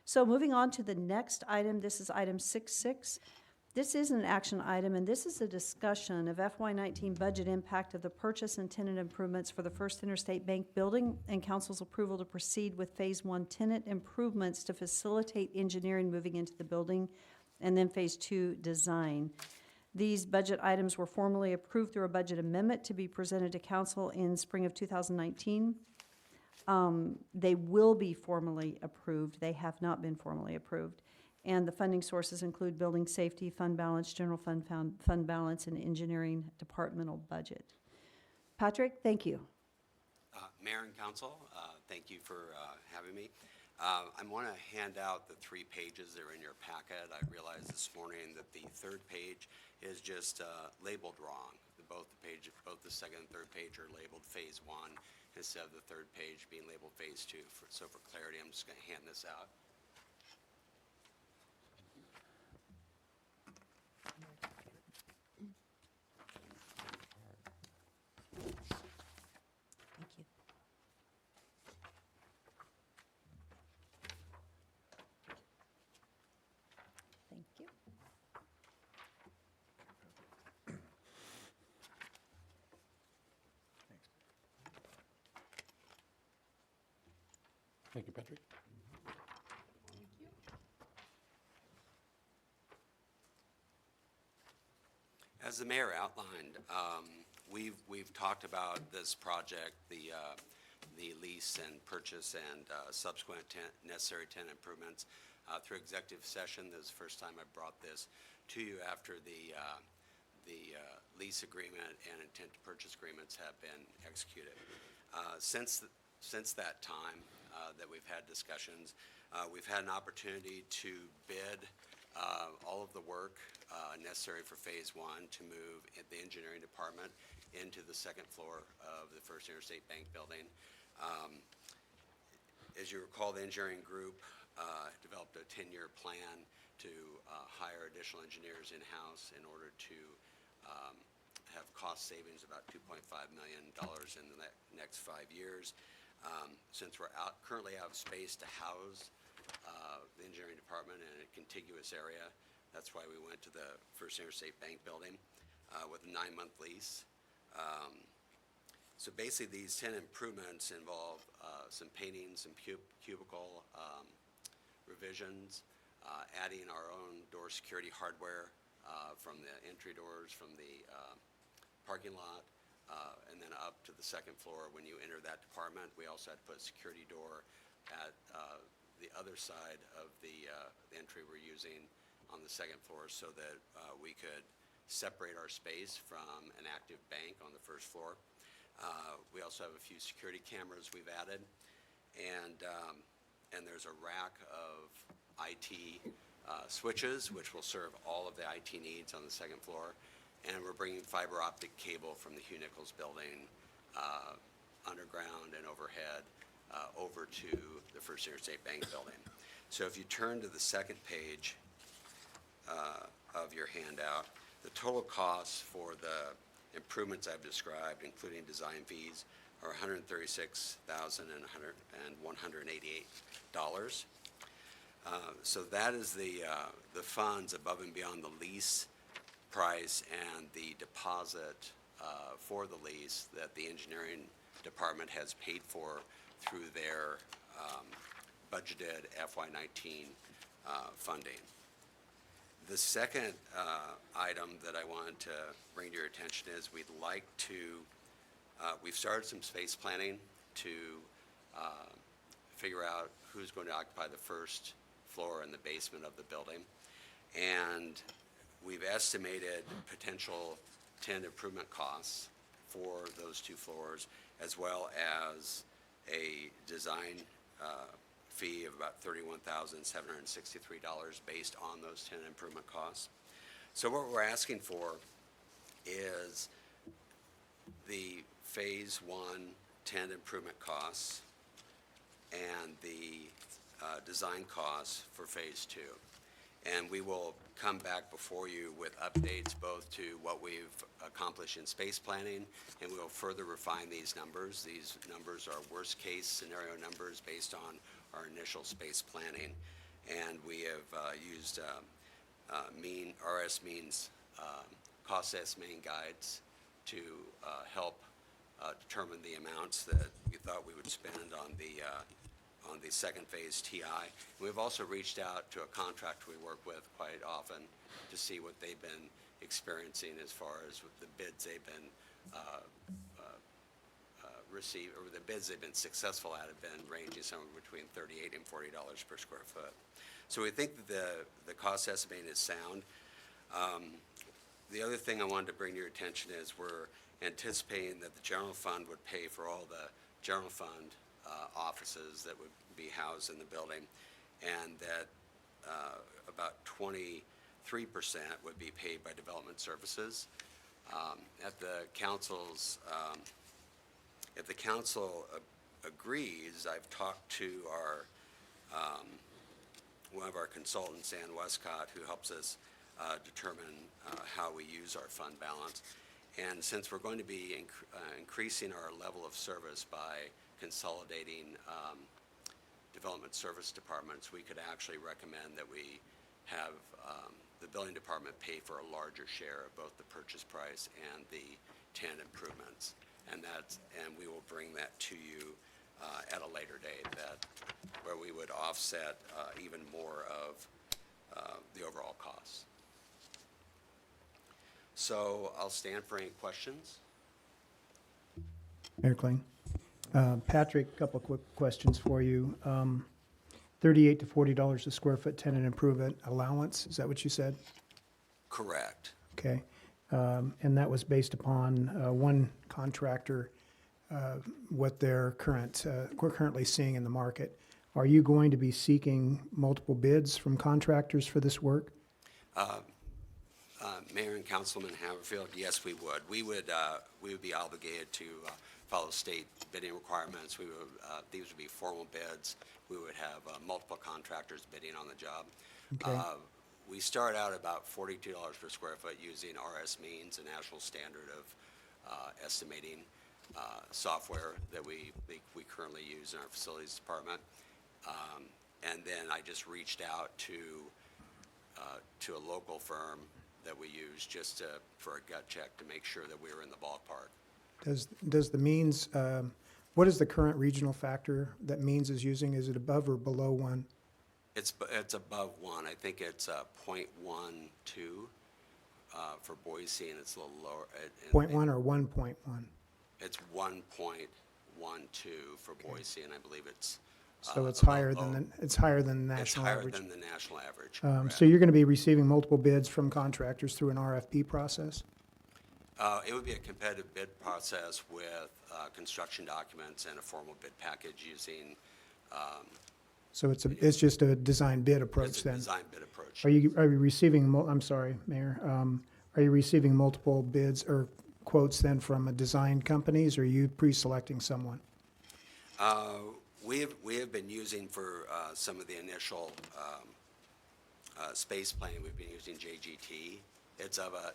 So moving on to the next item, this is item 6.6. This is an action item, and this is a discussion of FY19 budget impact of the purchase and tenant improvements for the First Interstate Bank building, and council's approval to proceed with Phase 1 tenant improvements to facilitate engineering moving into the building, and then Phase 2 design. These budget items were formally approved through a budget amendment to be presented to council in spring of 2019. They will be formally approved. They have not been formally approved. And the funding sources include building safety, fund balance, general fund balance, and engineering departmental budget. Patrick, thank you. Mayor and council, thank you for having me. I want to hand out the 3 pages that are in your packet. I realized this morning that the 3rd page is just labeled wrong. Both the second and 3rd page are labeled Phase 1, instead of the third page being labeled Phase 2. So for clarity, I'm just going to hand this out. Thank you. Thank you. Thank you, Patrick. As the mayor outlined, we've talked about this project, the lease and purchase and subsequent necessary tenant improvements through executive session. This is the first time I brought this to you after the lease agreement and intent to purchase agreements have been executed. Since that time that we've had discussions, we've had an opportunity to bid all of the work necessary for Phase 1 to move the engineering department into the second floor of the First Interstate Bank building. As you recall, the engineering group developed a 10-year plan to hire additional engineers in-house in order to have cost savings about $2.5 million in the next 5 years. Since we're currently out of space to house the engineering department in a contiguous area, that's why we went to the First Interstate Bank building with a 9-month lease. So basically, these 10 improvements involve some painting, some cubicle revisions, adding our own door security hardware from the entry doors from the parking lot, and then up to the second floor when you enter that department. We also had to put a security door at the other side of the entry we're using on the second floor so that we could separate our space from an active bank on the first floor. We also have a few security cameras we've added, and there's a rack of IT switches, which will serve all of the IT needs on the second floor. And we're bringing fiber optic cable from the Hugh Nichols building underground and overhead over to the First Interstate Bank building. So if you turn to the second page of your handout, the total costs for the improvements I've described, including design fees, are $136,188. So that is the funds above and beyond the lease price and the deposit for the lease that the engineering department has paid for through their budgeted FY19 funding. The second item that I wanted to bring to your attention is we've started some space planning to figure out who's going to occupy the first floor and the basement of the building. And we've estimated potential tenant improvement costs for those 2 floors, as well as a design fee of about $31,763 based on those tenant improvement costs. So what we're asking for is the Phase 1 tenant improvement costs and the design costs for Phase 2. And we will come back before you with updates both to what we've accomplished in space planning, and we'll further refine these numbers. These numbers are worst-case scenario numbers based on our initial space planning. And we have used RS Means cost estimating guides to help determine the amounts that we thought we would spend on the second phase TI. We've also reached out to a contractor we work with quite often to see what they've been experiencing as far as with the bids they've been received, or the bids they've been successful at have been ranging somewhere between $38 and $40 per square foot. So we think that the cost estimating is sound. The other thing I wanted to bring to your attention is we're anticipating that the general fund would pay for all the general fund offices that would be housed in the building, and that about 23% would be paid by development services. At the the council agrees, I've talked to our, one of our consultants, Ann Westcott, who helps us determine how we use our fund balance. And since we're going to be increasing our level of service by consolidating development service departments, we could actually recommend that we have the building department pay for a larger share of both the purchase price and the tenant improvements. And we will bring that to you at a later date, where we would offset even more of the overall costs. So I'll stand for any questions. Mayor Kling. Patrick, a couple of quick questions for you. $38 to $40 a square foot tenant improvement allowance, is that what you said? Correct. Okay. And that was based upon one contractor, what they're currently seeing in the market. Are you going to be seeking multiple bids from contractors for this work? Mayor and Councilman Haverfield, yes, we would. We would be obligated to follow state bidding requirements. These would be formal bids. We would have multiple contractors bidding on the job. Okay. We start out about $42 per square foot using RS Means, a national standard of estimating software that we currently use in our facilities department. And then I just reached out to a local firm that we use just for a gut check to make sure that we were in the ballpark. Does the Means, what is the current regional factor that Means is using? Is it above or below 1? It's above 1. I think it's 0.12 for Boise, and it's a little lower. 0.1 or 1.1? It's 1.12 for Boise, and I believe it's So it's higher than the national average? It's higher than the national average. So you're going to be receiving multiple bids from contractors through an RFP process? It would be a competitive bid process with construction documents and a formal bid package using. So it's just a design bid approach then? It's a design bid approach. Are you receiving, I'm sorry, Mayor, are you receiving multiple bids or quotes then from design companies, or are you pre-selecting someone? We have been using for some of the initial space planning, we've been using JGT.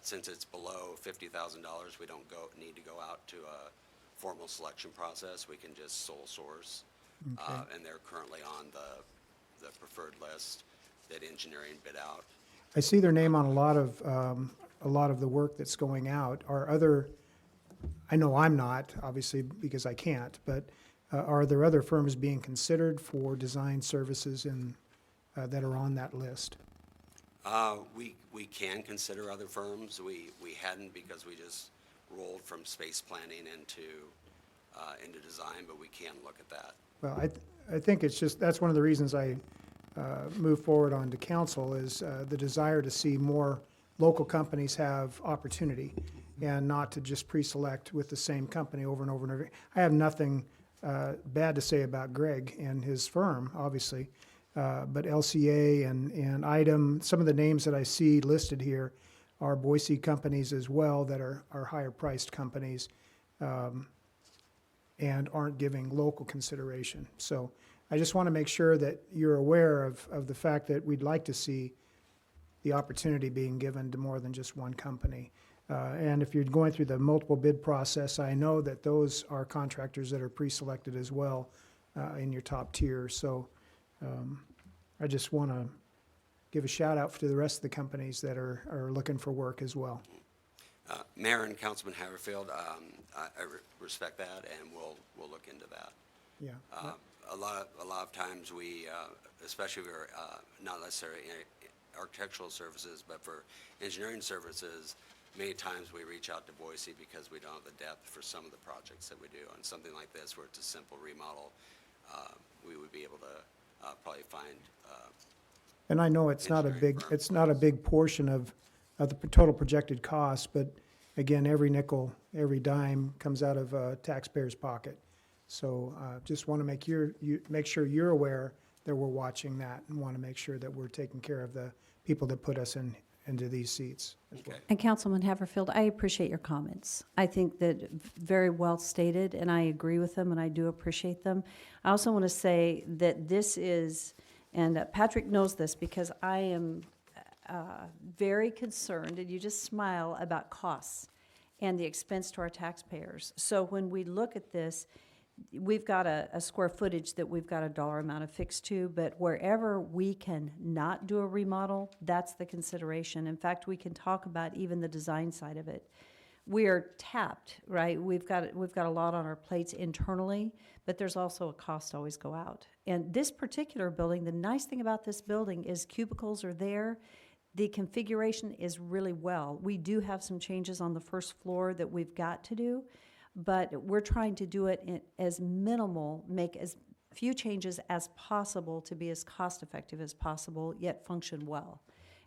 Since it's below $50,000, we don't need to go out to a formal selection process. We can just sole source. Okay. And they're currently on the preferred list that engineering bid out. I see their name on a lot of the work that's going out. I know I'm not, obviously, because I can't, but are there other firms being considered for design services that are on that list? We can consider other firms. We hadn't because we just rolled from space planning into design, but we can look at that. Well, I think it's just, that's one of the reasons I moved forward onto council is the desire to see more local companies have opportunity and not to just pre-select with the same company over and over and over. I have nothing bad to say about Greg and his firm, obviously, but LCA and ITEM, some of the names that I see listed here are Boise companies as well that are higher priced companies and aren't giving local consideration. So I just want to make sure that you're aware of the fact that we'd like to see the opportunity being given to more than just one company. And if you're going through the multiple bid process, I know that those are contractors that are pre-selected as well in your top tier. So I just want to give a shout out to the rest of the companies that are looking for work as well. Mayor and Councilman Haverfield, I respect that, and we'll look into that. Yeah. A lot of times we, especially for not necessarily architectural services, but for engineering services, many times we reach out to Boise because we don't have the depth for some of the projects that we do. And something like this, where it's a simple remodel, we would be able to probably find. And I know it's not a big portion of the total projected cost, but again, every nickel, every dime comes out of a taxpayer's pocket. So just want to make sure you're aware that we're watching that and want to make sure that we're taking care of the people that put us into these seats as well. And Councilman Haverfield, I appreciate your comments. I think that very well stated, and I agree with them, and I do appreciate them. I also want to say that this is, and Patrick knows this, because I am very concerned, and you just smile, about costs and the expense to our taxpayers. So when we look at this, we've got a square footage that we've got a dollar amount affixed to, but wherever we can not do a remodel, that's the consideration. In fact, we can talk about even the design side of it. We are tapped, right? We've got a lot on our plates internally, but there's also a cost to always go out. And this particular building, the nice thing about this building is cubicles are there. The configuration is really well. We do have some changes on the first floor that we've got to do, but we're trying to do it in as minimal, make as few changes as possible to be as cost-effective as possible, yet function well.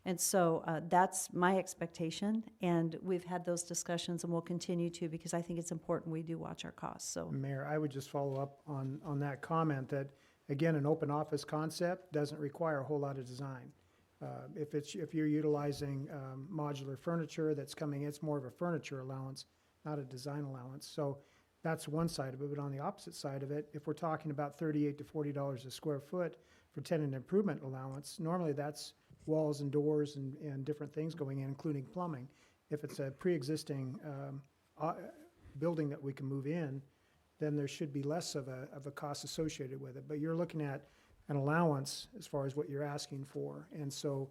And so that's my expectation, and we've had those discussions, and we'll continue to, because I think it's important we do watch our costs, so. Mayor, I would just follow up on that comment that, again, an open office concept doesn't require a whole lot of design. If you're utilizing modular furniture that's coming, it's more of a furniture allowance, not a design allowance. So that's one side of it. But on the opposite side of it, if we're talking about $38 to $40 a square foot for tenant improvement allowance, normally that's walls and doors and different things going in, including plumbing. If it's a pre-existing building that we can move in, then there should be less of a cost associated with it. But you're looking at an allowance as far as what you're asking for. And so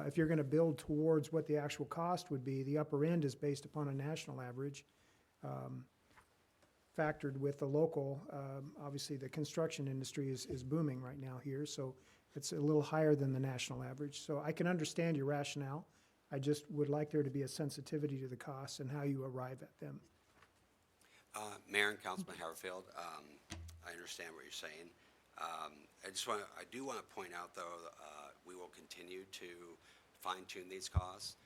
if you're going to build towards what the actual cost would be, the upper end is based upon a national average, factored with the local. Obviously, the construction industry is booming right now here, so it's a little higher than the national average. So I can understand your rationale. I just would like there to be a sensitivity to the costs and how you arrive at them. Mayor and Councilman Haverfield, I understand what you're saying. I do want to point out, though, we will continue to fine-tune these costs.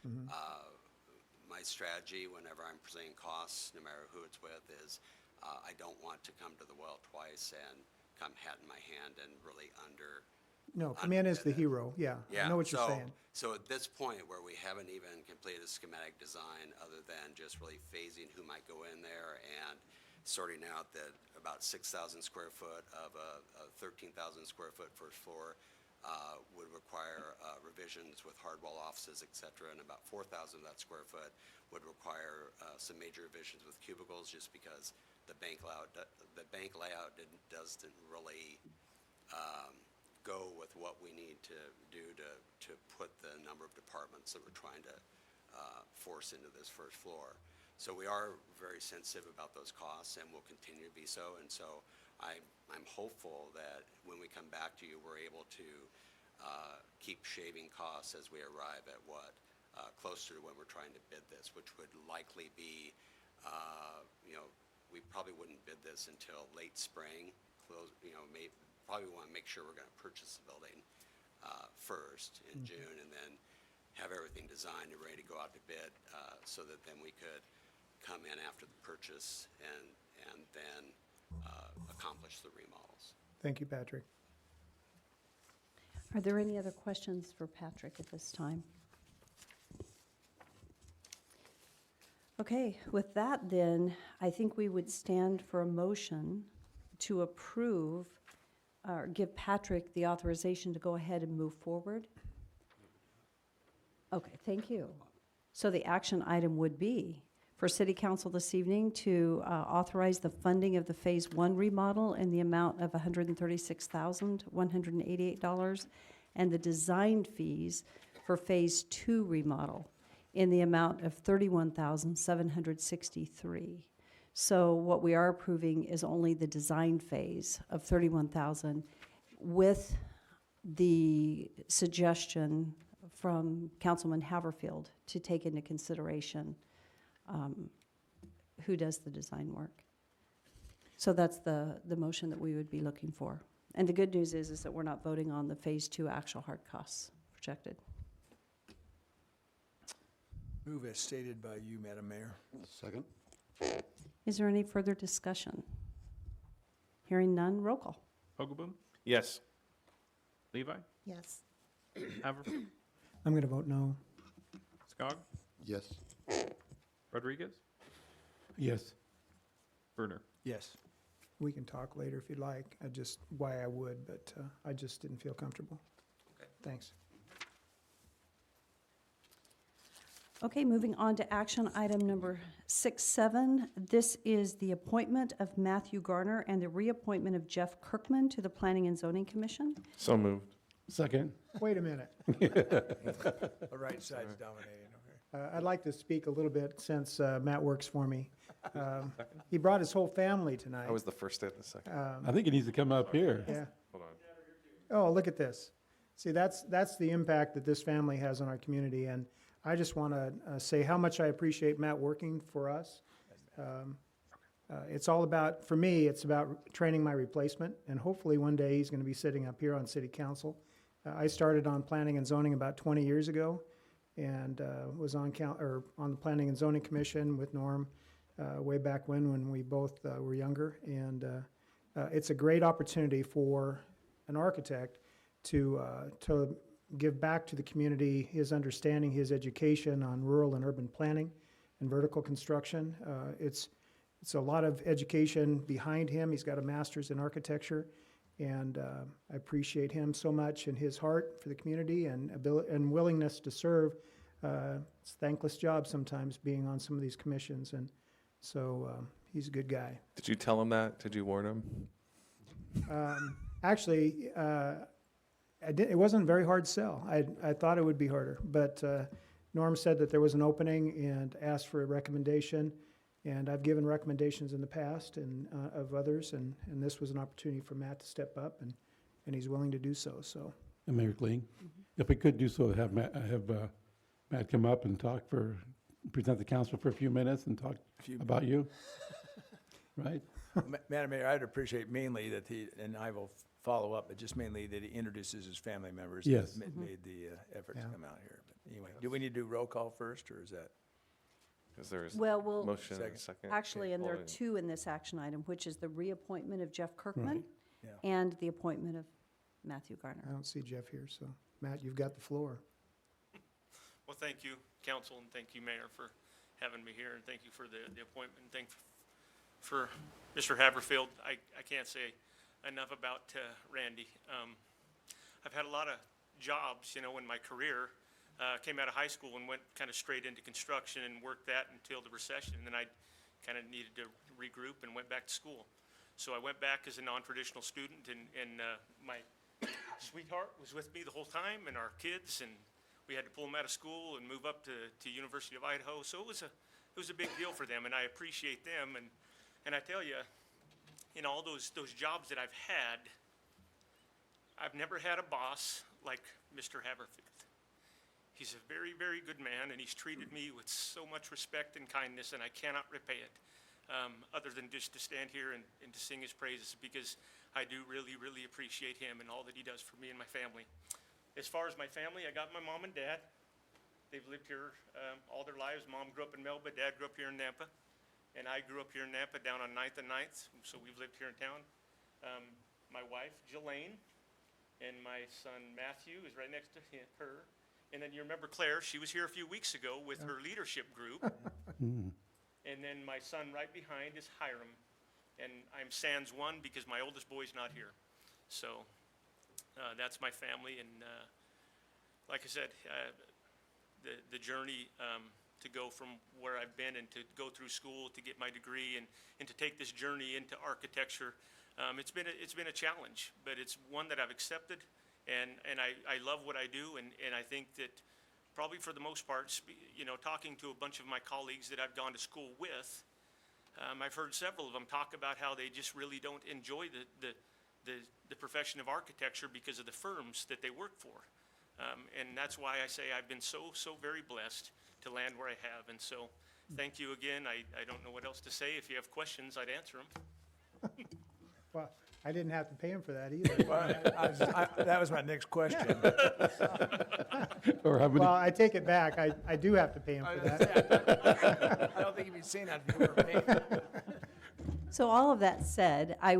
My strategy whenever I'm presenting costs, no matter who it's with, is I don't want to come to the well twice and come hat in my hand and really No, come in as the hero, yeah. I know what you're saying. So at this point where we haven't even completed a schematic design other than just really phasing who might go in there and sorting out that about 6,000 square foot of a 13,000 square foot first floor would require revisions with hardwall offices, et cetera, and about 4,000 of that square foot would require some major revisions with cubicles, just because the bank layout doesn't really go with what we need to do to put the number of departments that we're trying to force into this first floor. So we are very sensitive about those costs, and will continue to be so. And so I'm hopeful that when we come back to you, we're able to keep shaving costs as we arrive at what closer to when we're trying to bid this, which would likely be, we probably wouldn't bid this until late spring. Probably want to make sure we're going to purchase the building first in June, and then have everything designed and ready to go out to bid, so that then we could come in after the purchase and then accomplish the remodels. Thank you, Patrick. Are there any other questions for Patrick at this time? Okay, with that then, I think we would stand for a motion to approve or give Patrick the authorization to go ahead and move forward. Okay, thank you. So the action item would be for City Council this evening to authorize the funding of the Phase 1 remodel in the amount of $136,188 and the design fees for Phase 2 remodel in the amount of $31,763. So what we are approving is only the design phase of $31,000, with the suggestion from Councilman Haverfield to take into consideration who does the design work. So that's the motion that we would be looking for. And the good news is that we're not voting on the Phase 2 actual hard costs projected. Move as stated by you, Madam Mayor. Second. Is there any further discussion? Hearing none, roll call. Hogaboom? Yes. Levi? Yes. Haverfield? I'm going to vote no. Skog, Yes. Rodriguez, Yes. Brunner. Yes. We can talk later if you'd like, why I would, but I just didn't feel comfortable. Okay. Thanks. Okay, moving on to action item number 6.7. This is the appointment of Matthew Garner and the reappointment of Jeff Kirkman to the Planning and Zoning Commission. So moved. Second. Wait a minute. The right side's dominating, okay. I'd like to speak a little bit since Matt works for me. He brought his whole family tonight. I was the first and the second. I think it needs to come up here. Yeah. Hold on. Oh, look at this. See, that's the impact that this family has on our community, and I just want to say how much I appreciate Matt working for us. It's all about, for me, it's about training my replacement, and hopefully one day he's going to be sitting up here on city council. I started on planning and zoning about 20 years ago, and was on the Planning and Zoning Commission with Norm way back when we both were younger. And it's a great opportunity for an architect to give back to the community his understanding, his education on rural and urban planning and vertical construction. It's a lot of education behind him. He's got a master's in architecture, and I appreciate him so much and his heart for the community and willingness to serve. It's a thankless job sometimes being on some of these commissions, and so he's a good guy. Did you tell him that? Did you warn him? Actually, it wasn't a very hard sell. I thought it would be harder, but Norm said that there was an opening and asked for a recommendation, and I've given recommendations in the past and of others, and this was an opportunity for Matt to step up, and he's willing to do so. So, And Mayor Kling, if we could do so, have Matt come up and present the council for a few minutes and talk about you, right? Madam Mayor, I'd appreciate mainly that and I will follow up, but just mainly that he introduces his family members. Yes. That made the effort to Yeah. come out here. But anyway, do we need to do roll call first, or is that? Because there's Well, we'll, motion and a second. actually, and there are Hold it. two in this action item, which is the reappointment of Jeff Kirkman Yeah. and the appointment of Matthew Garner. I don't see Jeff here, so Matt, you've got the floor. Well, thank you, council, and thank you, Mayor, for having me here, and thank you for the appointment, and thank for Mr. Haverfield. I can't say enough about Randy. I've had a lot of jobs, in my career. Came out of high school and went kind of straight into construction and worked that until the recession, and then I kind of needed to regroup and went back to school. So I went back as a non-traditional student, and my sweetheart was with me the whole time, and our kids, and we had to pull them out of school and move up to University of Idaho. So it was a big deal for them, and I appreciate them. And I tell you, in all those jobs that I've had, I've never had a boss like Mr. Haverfield. He's a very, very good man, and he's treated me with so much respect and kindness, and I cannot repay it, other than just to stand here and to sing his praises, because I do really, really appreciate him and all that he does for me and my family. As far as my family, I got my mom and dad. They've lived here all their lives. Mom grew up in Melba, dad grew up here in Nampa, and I grew up here in Nampa down on 9th and 9th, so we've lived here in town. My wife, Jelaine, and my son, Matthew, is right next to her. And then you remember Claire, she was here a few weeks ago with her leadership group. And then my son right behind is Hiram. And I'm sans one because my oldest boy's not here. So that's my family. And like I said, the journey to go from where I've been and to go through school to get my degree and to take this journey into architecture, it's been a challenge, but it's one that I've accepted. And I love what I do, and I think that probably for the most part, talking to a bunch of my colleagues that I've gone to school with, I've heard several of them talk about how they just really don't enjoy the profession of architecture because of the firms that they work for. And that's why I say I've been so very blessed to land where I have. And so thank you again. I don't know what else to say. If you have questions, I'd answer them. Well, I didn't have to pay him for that either. That was my next question. Or how many? Well, I take it back. I do have to pay him for that. I don't think you'd be seen that if you were paid. So all of that said, I'd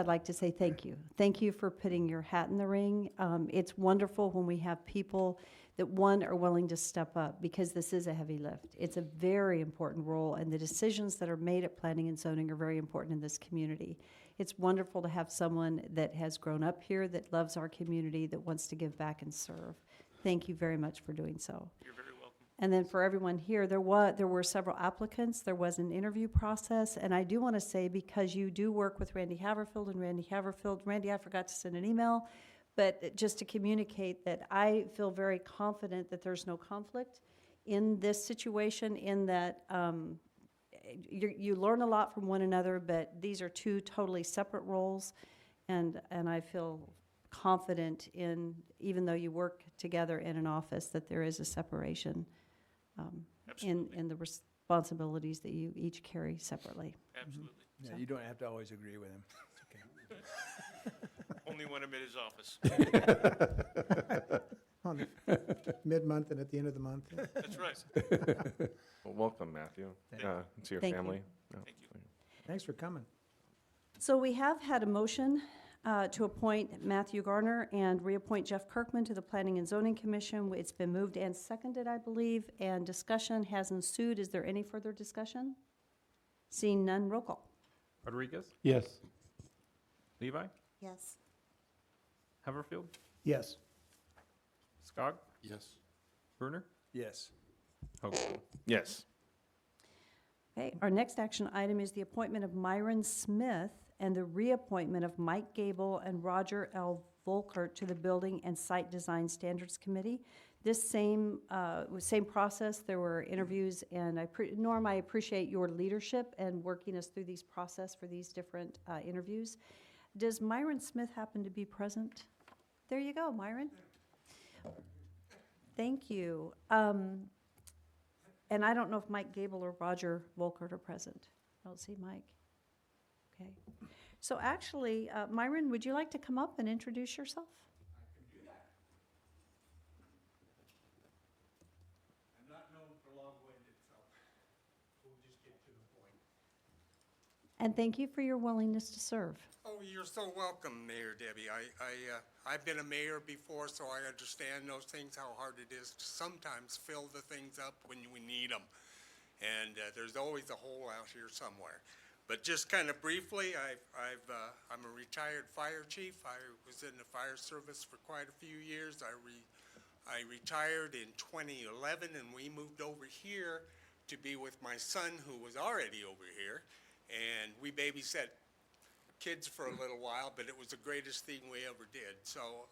like to say thank you. Thank you for putting your hat in the ring. It's wonderful when we have people that, one, are willing to step up, because this is a heavy lift. It's a very important role, and the decisions that are made at planning and zoning are very important in this community. It's wonderful to have someone that has grown up here, that loves our community, that wants to give back and serve. Thank you very much for doing so. You're very welcome. And then for everyone here, there were several applicants, there was an interview process, and I do want to say, because you do work with Randy Haverfield, Randy, I forgot to send an email, but just to communicate that I feel very confident that there's no conflict in this situation, in that you learn a lot from one another, but these are two totally separate roles, and I feel confident in, even though you work together in an office, that there is a separation in the responsibilities that you each carry separately. Absolutely. Yeah, you don't have to always agree with him. It's okay. Only when I'm in his office. On the mid-month and at the end of the month. That's right. Well, welcome, Matthew, to your Thank you. family. Yeah. Thank you. Thanks for coming. So we have had a motion to appoint Matthew Garner and reappoint Jeff Kirkman to the Planning and Zoning Commission. It's been moved and seconded, I believe, and discussion has ensued. Is there any further discussion? Seeing none, roll call. Rodriguez? Yes. Levi? Yes. Haverfield? Yes. Skog? Yes. Brunner? Yes. Hoagland? Yes. Okay, our next action item is the appointment of Myron Smith and the reappointment of Mike Gable and Roger L. Volkert to the Building and Site Design Standards Committee. This same process. There were interviews, and Norm, I appreciate your leadership and working us through these process for these different interviews. Does Myron Smith happen to be present? There you go, Myron. Thank you. And I don't know if Mike Gable or Roger Volkert are present. I don't see Mike. Okay. So actually, Myron, would you like to come up and introduce yourself? I can do that. I'm not known for long-winded, so we'll just get to the point. And thank you for your willingness to serve. Oh, you're so welcome, Mayor Debbie. I've been a mayor before, so I understand those things, how hard it is to sometimes fill the things up when we need them. And there's always a hole out here somewhere. But just kind of briefly, I'm a retired fire chief. I was in the fire service for quite a few years. I retired in 2011, and we moved over here to be with my son, who was already over here. And we babysat kids for a little while, but it was the greatest thing we ever did. So,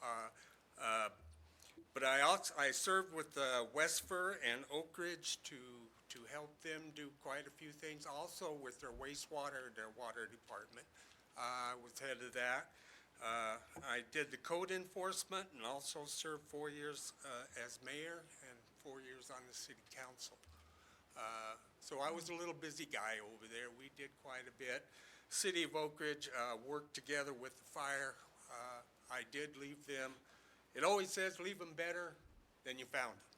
but I served with West Fir and Oak Ridge to help them do quite a few things, also with their wastewater, their water department. I was head of that. I did the code enforcement and also served 4 years as mayor and 4 years on the city council. So I was a little busy guy over there. We did quite a bit. City of Oak Ridge worked together with the fire. I did leave them. It always says leave them better than you found them.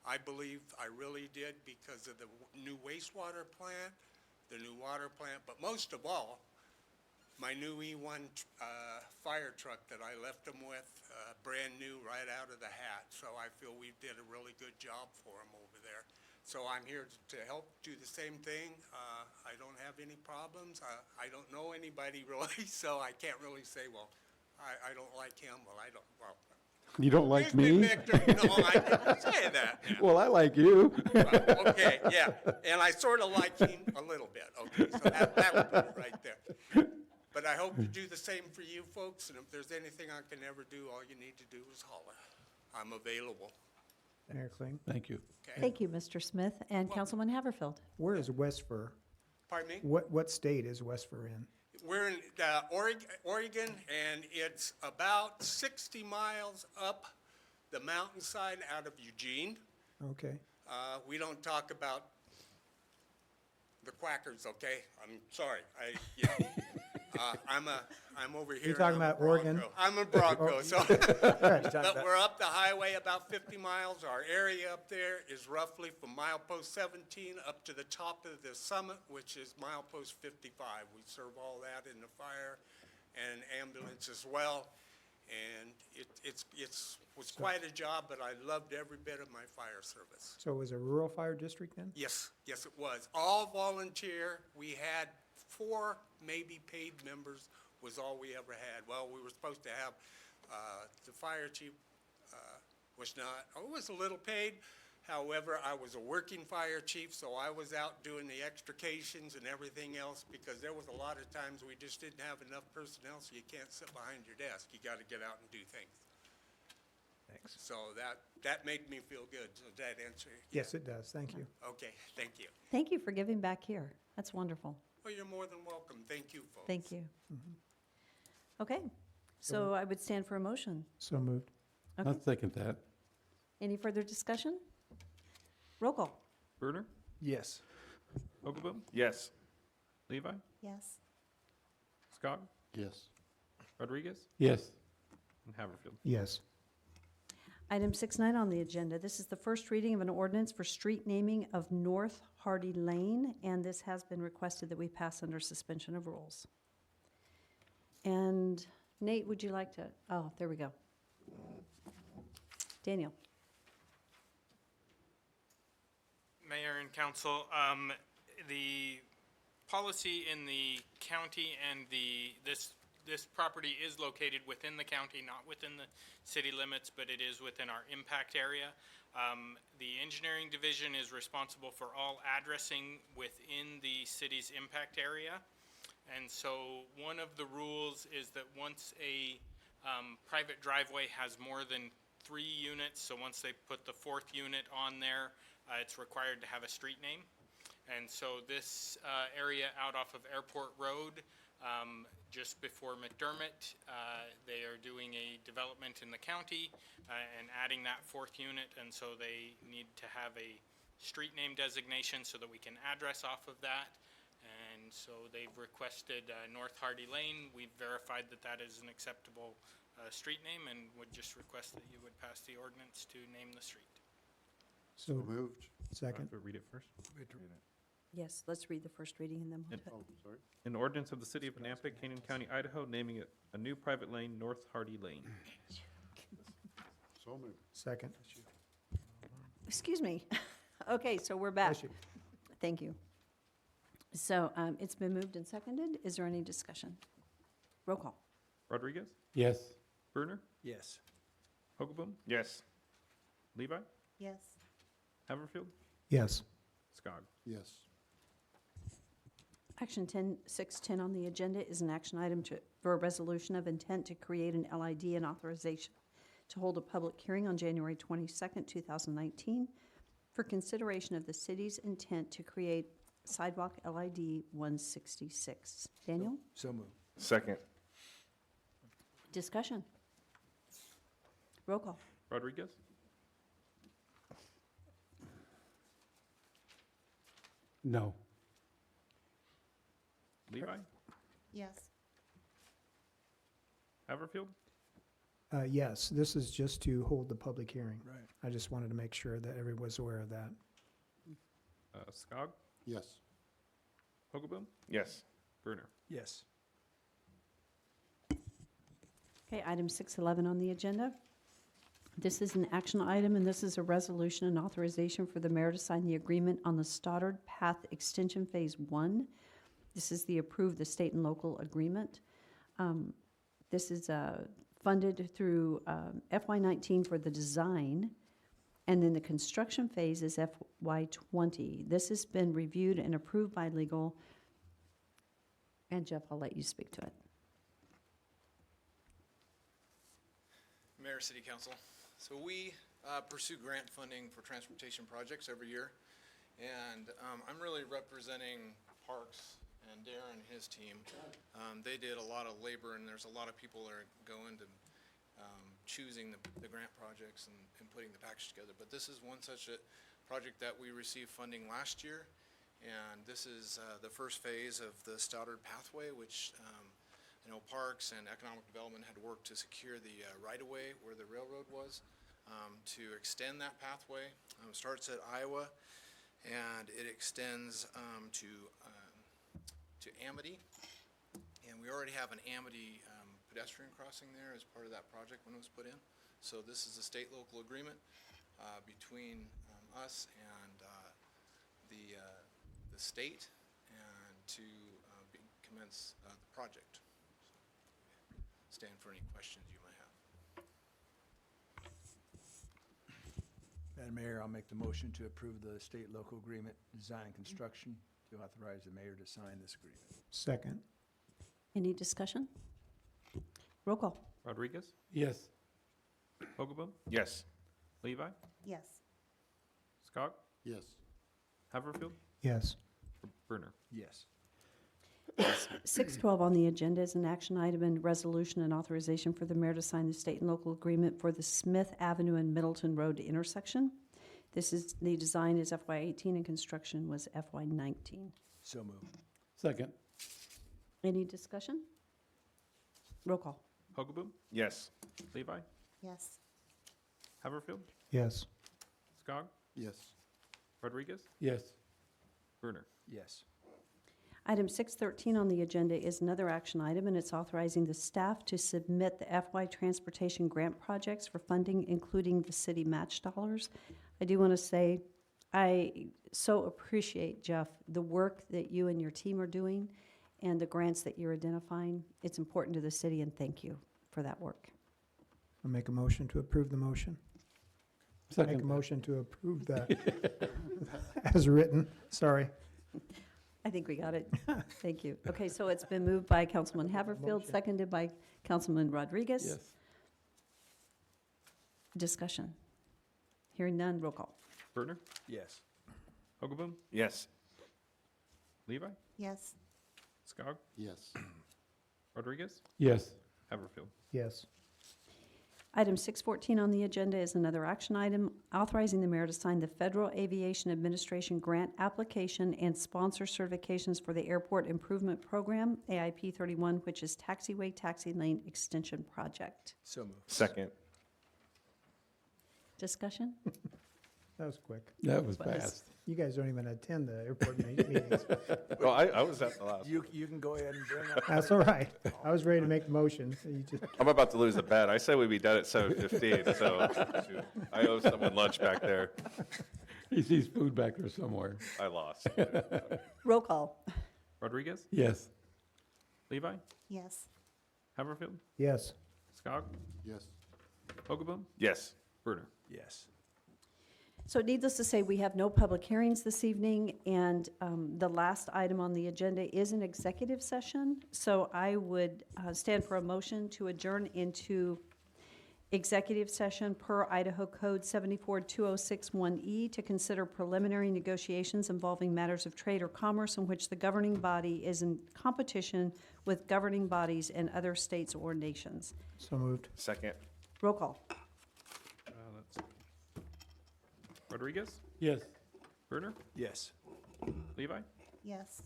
I believe I really did, because of the new wastewater plant, the new water plant, but most of all, my new E1 fire truck that I left them with, brand new right out of the hat. So I feel we did a really good job for them over there. So I'm here to help do the same thing. I don't have any problems. I don't know anybody really, so I can't really say, well, I don't like him. Well, I don't, well. You don't like Excuse me? Victor. No, I didn't say that. now. Well, I like you. Okay, yeah, and I sort of like him a little bit, okay, so that would put it right there. But I hope to do the same for you folks, and if there's anything I can ever do, all you need to do is holler. I'm available. Mayor Kling. Thank you. Okay. Thank you, Mr. Smith and Councilman Haverfield. Where is West Fir? Pardon me? What state is West Fir in? We're in Oregon, and it's about 60 miles up the mountainside out of Eugene. Okay. We don't talk about the quackers, okay? I'm sorry. I'm over here. You're talking and I'm a about Oregon? Bronco. I'm a Bronco, so. But we're up the highway about 50 miles. Our area up there is roughly from milepost 17 up to the top of the summit, which is milepost 55. We serve all that in the fire and ambulance as well. And was quite a job, but I loved every bit of my fire service. So it was a rural fire district then? Yes, yes, it was. All volunteer. We had 4 maybe paid members was all we ever had. Well, we were supposed to have, the fire chief was not, was a little paid. However, I was a working fire chief, so I was out doing the extrications and everything else because there was a lot of times we just didn't have enough personnel, so you can't sit behind your desk. You got to get out and do things. Thanks. So that made me feel good. So that answer? Yes, it does. Thank you. Okay, thank you. Thank you for giving back here. That's wonderful. Well, you're more than welcome. Thank you, folks. Thank you. Okay, so I would stand for a motion. So moved. Okay. I'll second that. Any further discussion? Roll call. Bruner, Yes. Hogaboom, Yes. Levi, Yes. Scott, Yes. Rodriguez, Yes. and Haverfield. Yes. Item 6.9 on the agenda. This is the first reading of an ordinance for street naming of North Hardy Lane, and this has been requested that we pass under suspension of rules. And Nate, would you like to, oh, there we go. Daniel. Mayor and council, the policy in the county and this property is located within the county, not within the city limits, but it is within our impact area. The engineering division is responsible for all addressing within the city's impact area. And so one of the rules is that once a private driveway has more than 3 units, so once they put the 4th unit on there, it's required to have a street name. And so this area out off of Airport Road, just before McDermott, they are doing a development in the county and adding that 4th unit, and so they need to have a street name designation so that we can address off of that. And so they've requested North Hardy Lane. We've verified that that is an acceptable street name and would just request that you would pass the ordinance to name the street. So moved. Second. Do I read it first? Yes, let's read the first reading and then we'll. Sorry. An ordinance of the City of Nampa, Canyon County, Idaho, naming it a new private lane, North Hardy Lane. So moved. Second. Excuse me. Okay, so we're back. Bless you. Thank you. So it's been moved and seconded. Is there any discussion? Roll call. Rodriguez, Yes. Bruner, Yes. Hogaboom, Yes. Levi, Yes. Haverfield, Yes. Skog. Yes. Action 610 on the agenda is an action item for a resolution of intent to create an LID and authorization to hold a public hearing on January 22nd, 2019 for consideration of the city's intent to create sidewalk LID 166. Daniel? So moved. Second. Discussion. Roll call. Rodriguez, No. Levi, Yes. Haverfield, Yes, this is just to hold the public hearing. Right. I just wanted to make sure that everyone was aware of that. Skog, Yes. Hogaboom, Yes. Bruner. Yes. Okay, item 611 on the agenda. This is an action item, and this is a resolution and authorization for the mayor to sign the agreement on the Stoddard Path Extension Phase 1. This is the approved the state and local agreement. This is funded through FY19 for the design, and then the construction phase is FY20. This has been reviewed and approved by legal. And Jeff, I'll let you speak to it. Mayor, City Council. So we pursue grant funding for transportation projects every year. And I'm really representing Parks and Darren and his team. They did a lot of labor, and there's a lot of people that are going to choosing the grant projects and putting the package together. But this is one such a project that we received funding last year. And this is the first phase of the Stoddard Pathway, which I know Parks and Economic Development had worked to secure the right-of-way where the railroad was to extend that pathway. It starts at Iowa and it extends to Amity. And we already have an Amity pedestrian crossing there as part of that project when it was put in. So this is a state-local agreement between us and the state and to commence the project. Stand for any questions you might have. Madam Mayor, I'll make the motion to approve the state-local agreement, design and construction, to authorize the mayor to sign this agreement. Second. Any discussion? Roll call. Rodriguez? Yes. Hogaboom? Yes. Levi? Yes. Scott? Yes. Haverfield? Yes. Brunner? Yes. 6:12 on the agenda is an action item and resolution and authorization for the mayor to sign the state and local agreement for the Smith Avenue and Middleton Road intersection. The design is FY18 and construction was FY19. So moved. Second. Any discussion? Roll call. Hogaboom? Yes. Levi? Yes. Haverfield? Yes. Skog? Yes. Rodriguez? Yes. Brunner? Yes. Item 6:13 on the agenda is another action item, and it's authorizing the staff to submit the FY transportation grant projects for funding, including the city match dollars. I do want to say, I so appreciate, Jeff, the work that you and your team are doing and the grants that you're identifying. It's important to the city, and thank you for that work. I'll make a motion to approve the motion. Second. Make a motion to approve that as written. Sorry. I think we got it. Thank you. Okay, so it's been moved by Councilman Haverfield, Motion. seconded by Councilman Rodriguez. Yes. Discussion. Hearing none, roll call. Brunner? Yes. Hogaboom? Yes. Levi? Yes. Skog? Yes. Rodriguez? Yes. Haverfield? Yes. Item 6:14 on the agenda is another action item, authorizing the mayor to sign the Federal Aviation Administration grant application and sponsor certifications for the Airport Improvement Program, AIP 31, which is Taxiway Taxi Lane Extension Project. So moved. Second. Discussion? That was quick. That was Was. fast. You guys don't even attend the airport meetings. Well, I was at the last. You can go ahead and bring up. That's all right. I was ready to make the motion. So you just, I'm about to lose the bet. I said we'd be done at 7:15, so shoot, I owe someone lunch back there. He sees food back there somewhere. I lost. Roll call. Rodriguez? Yes. Levi? Yes. Haverfield? yes. Skog? Yes. Hogaboom? Yes. Brunner? Yes. So needless to say, we have no public hearings this evening, and the last item on the agenda is an executive session. So I would stand for a motion to adjourn into executive session per Idaho Code 742061E to consider preliminary negotiations involving matters of trade or commerce in which the governing body is in competition with governing bodies in other states or nations. So moved. Second. Roll call. Let's see. Rodriguez? Yes. Brunner? Yes. Levi? Yes.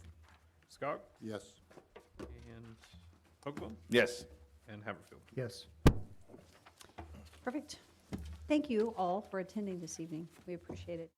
Skog? Yes. And Hogaboom? Yes. And Haverfield? Yes. Perfect. Thank you all for attending this evening. We appreciate it.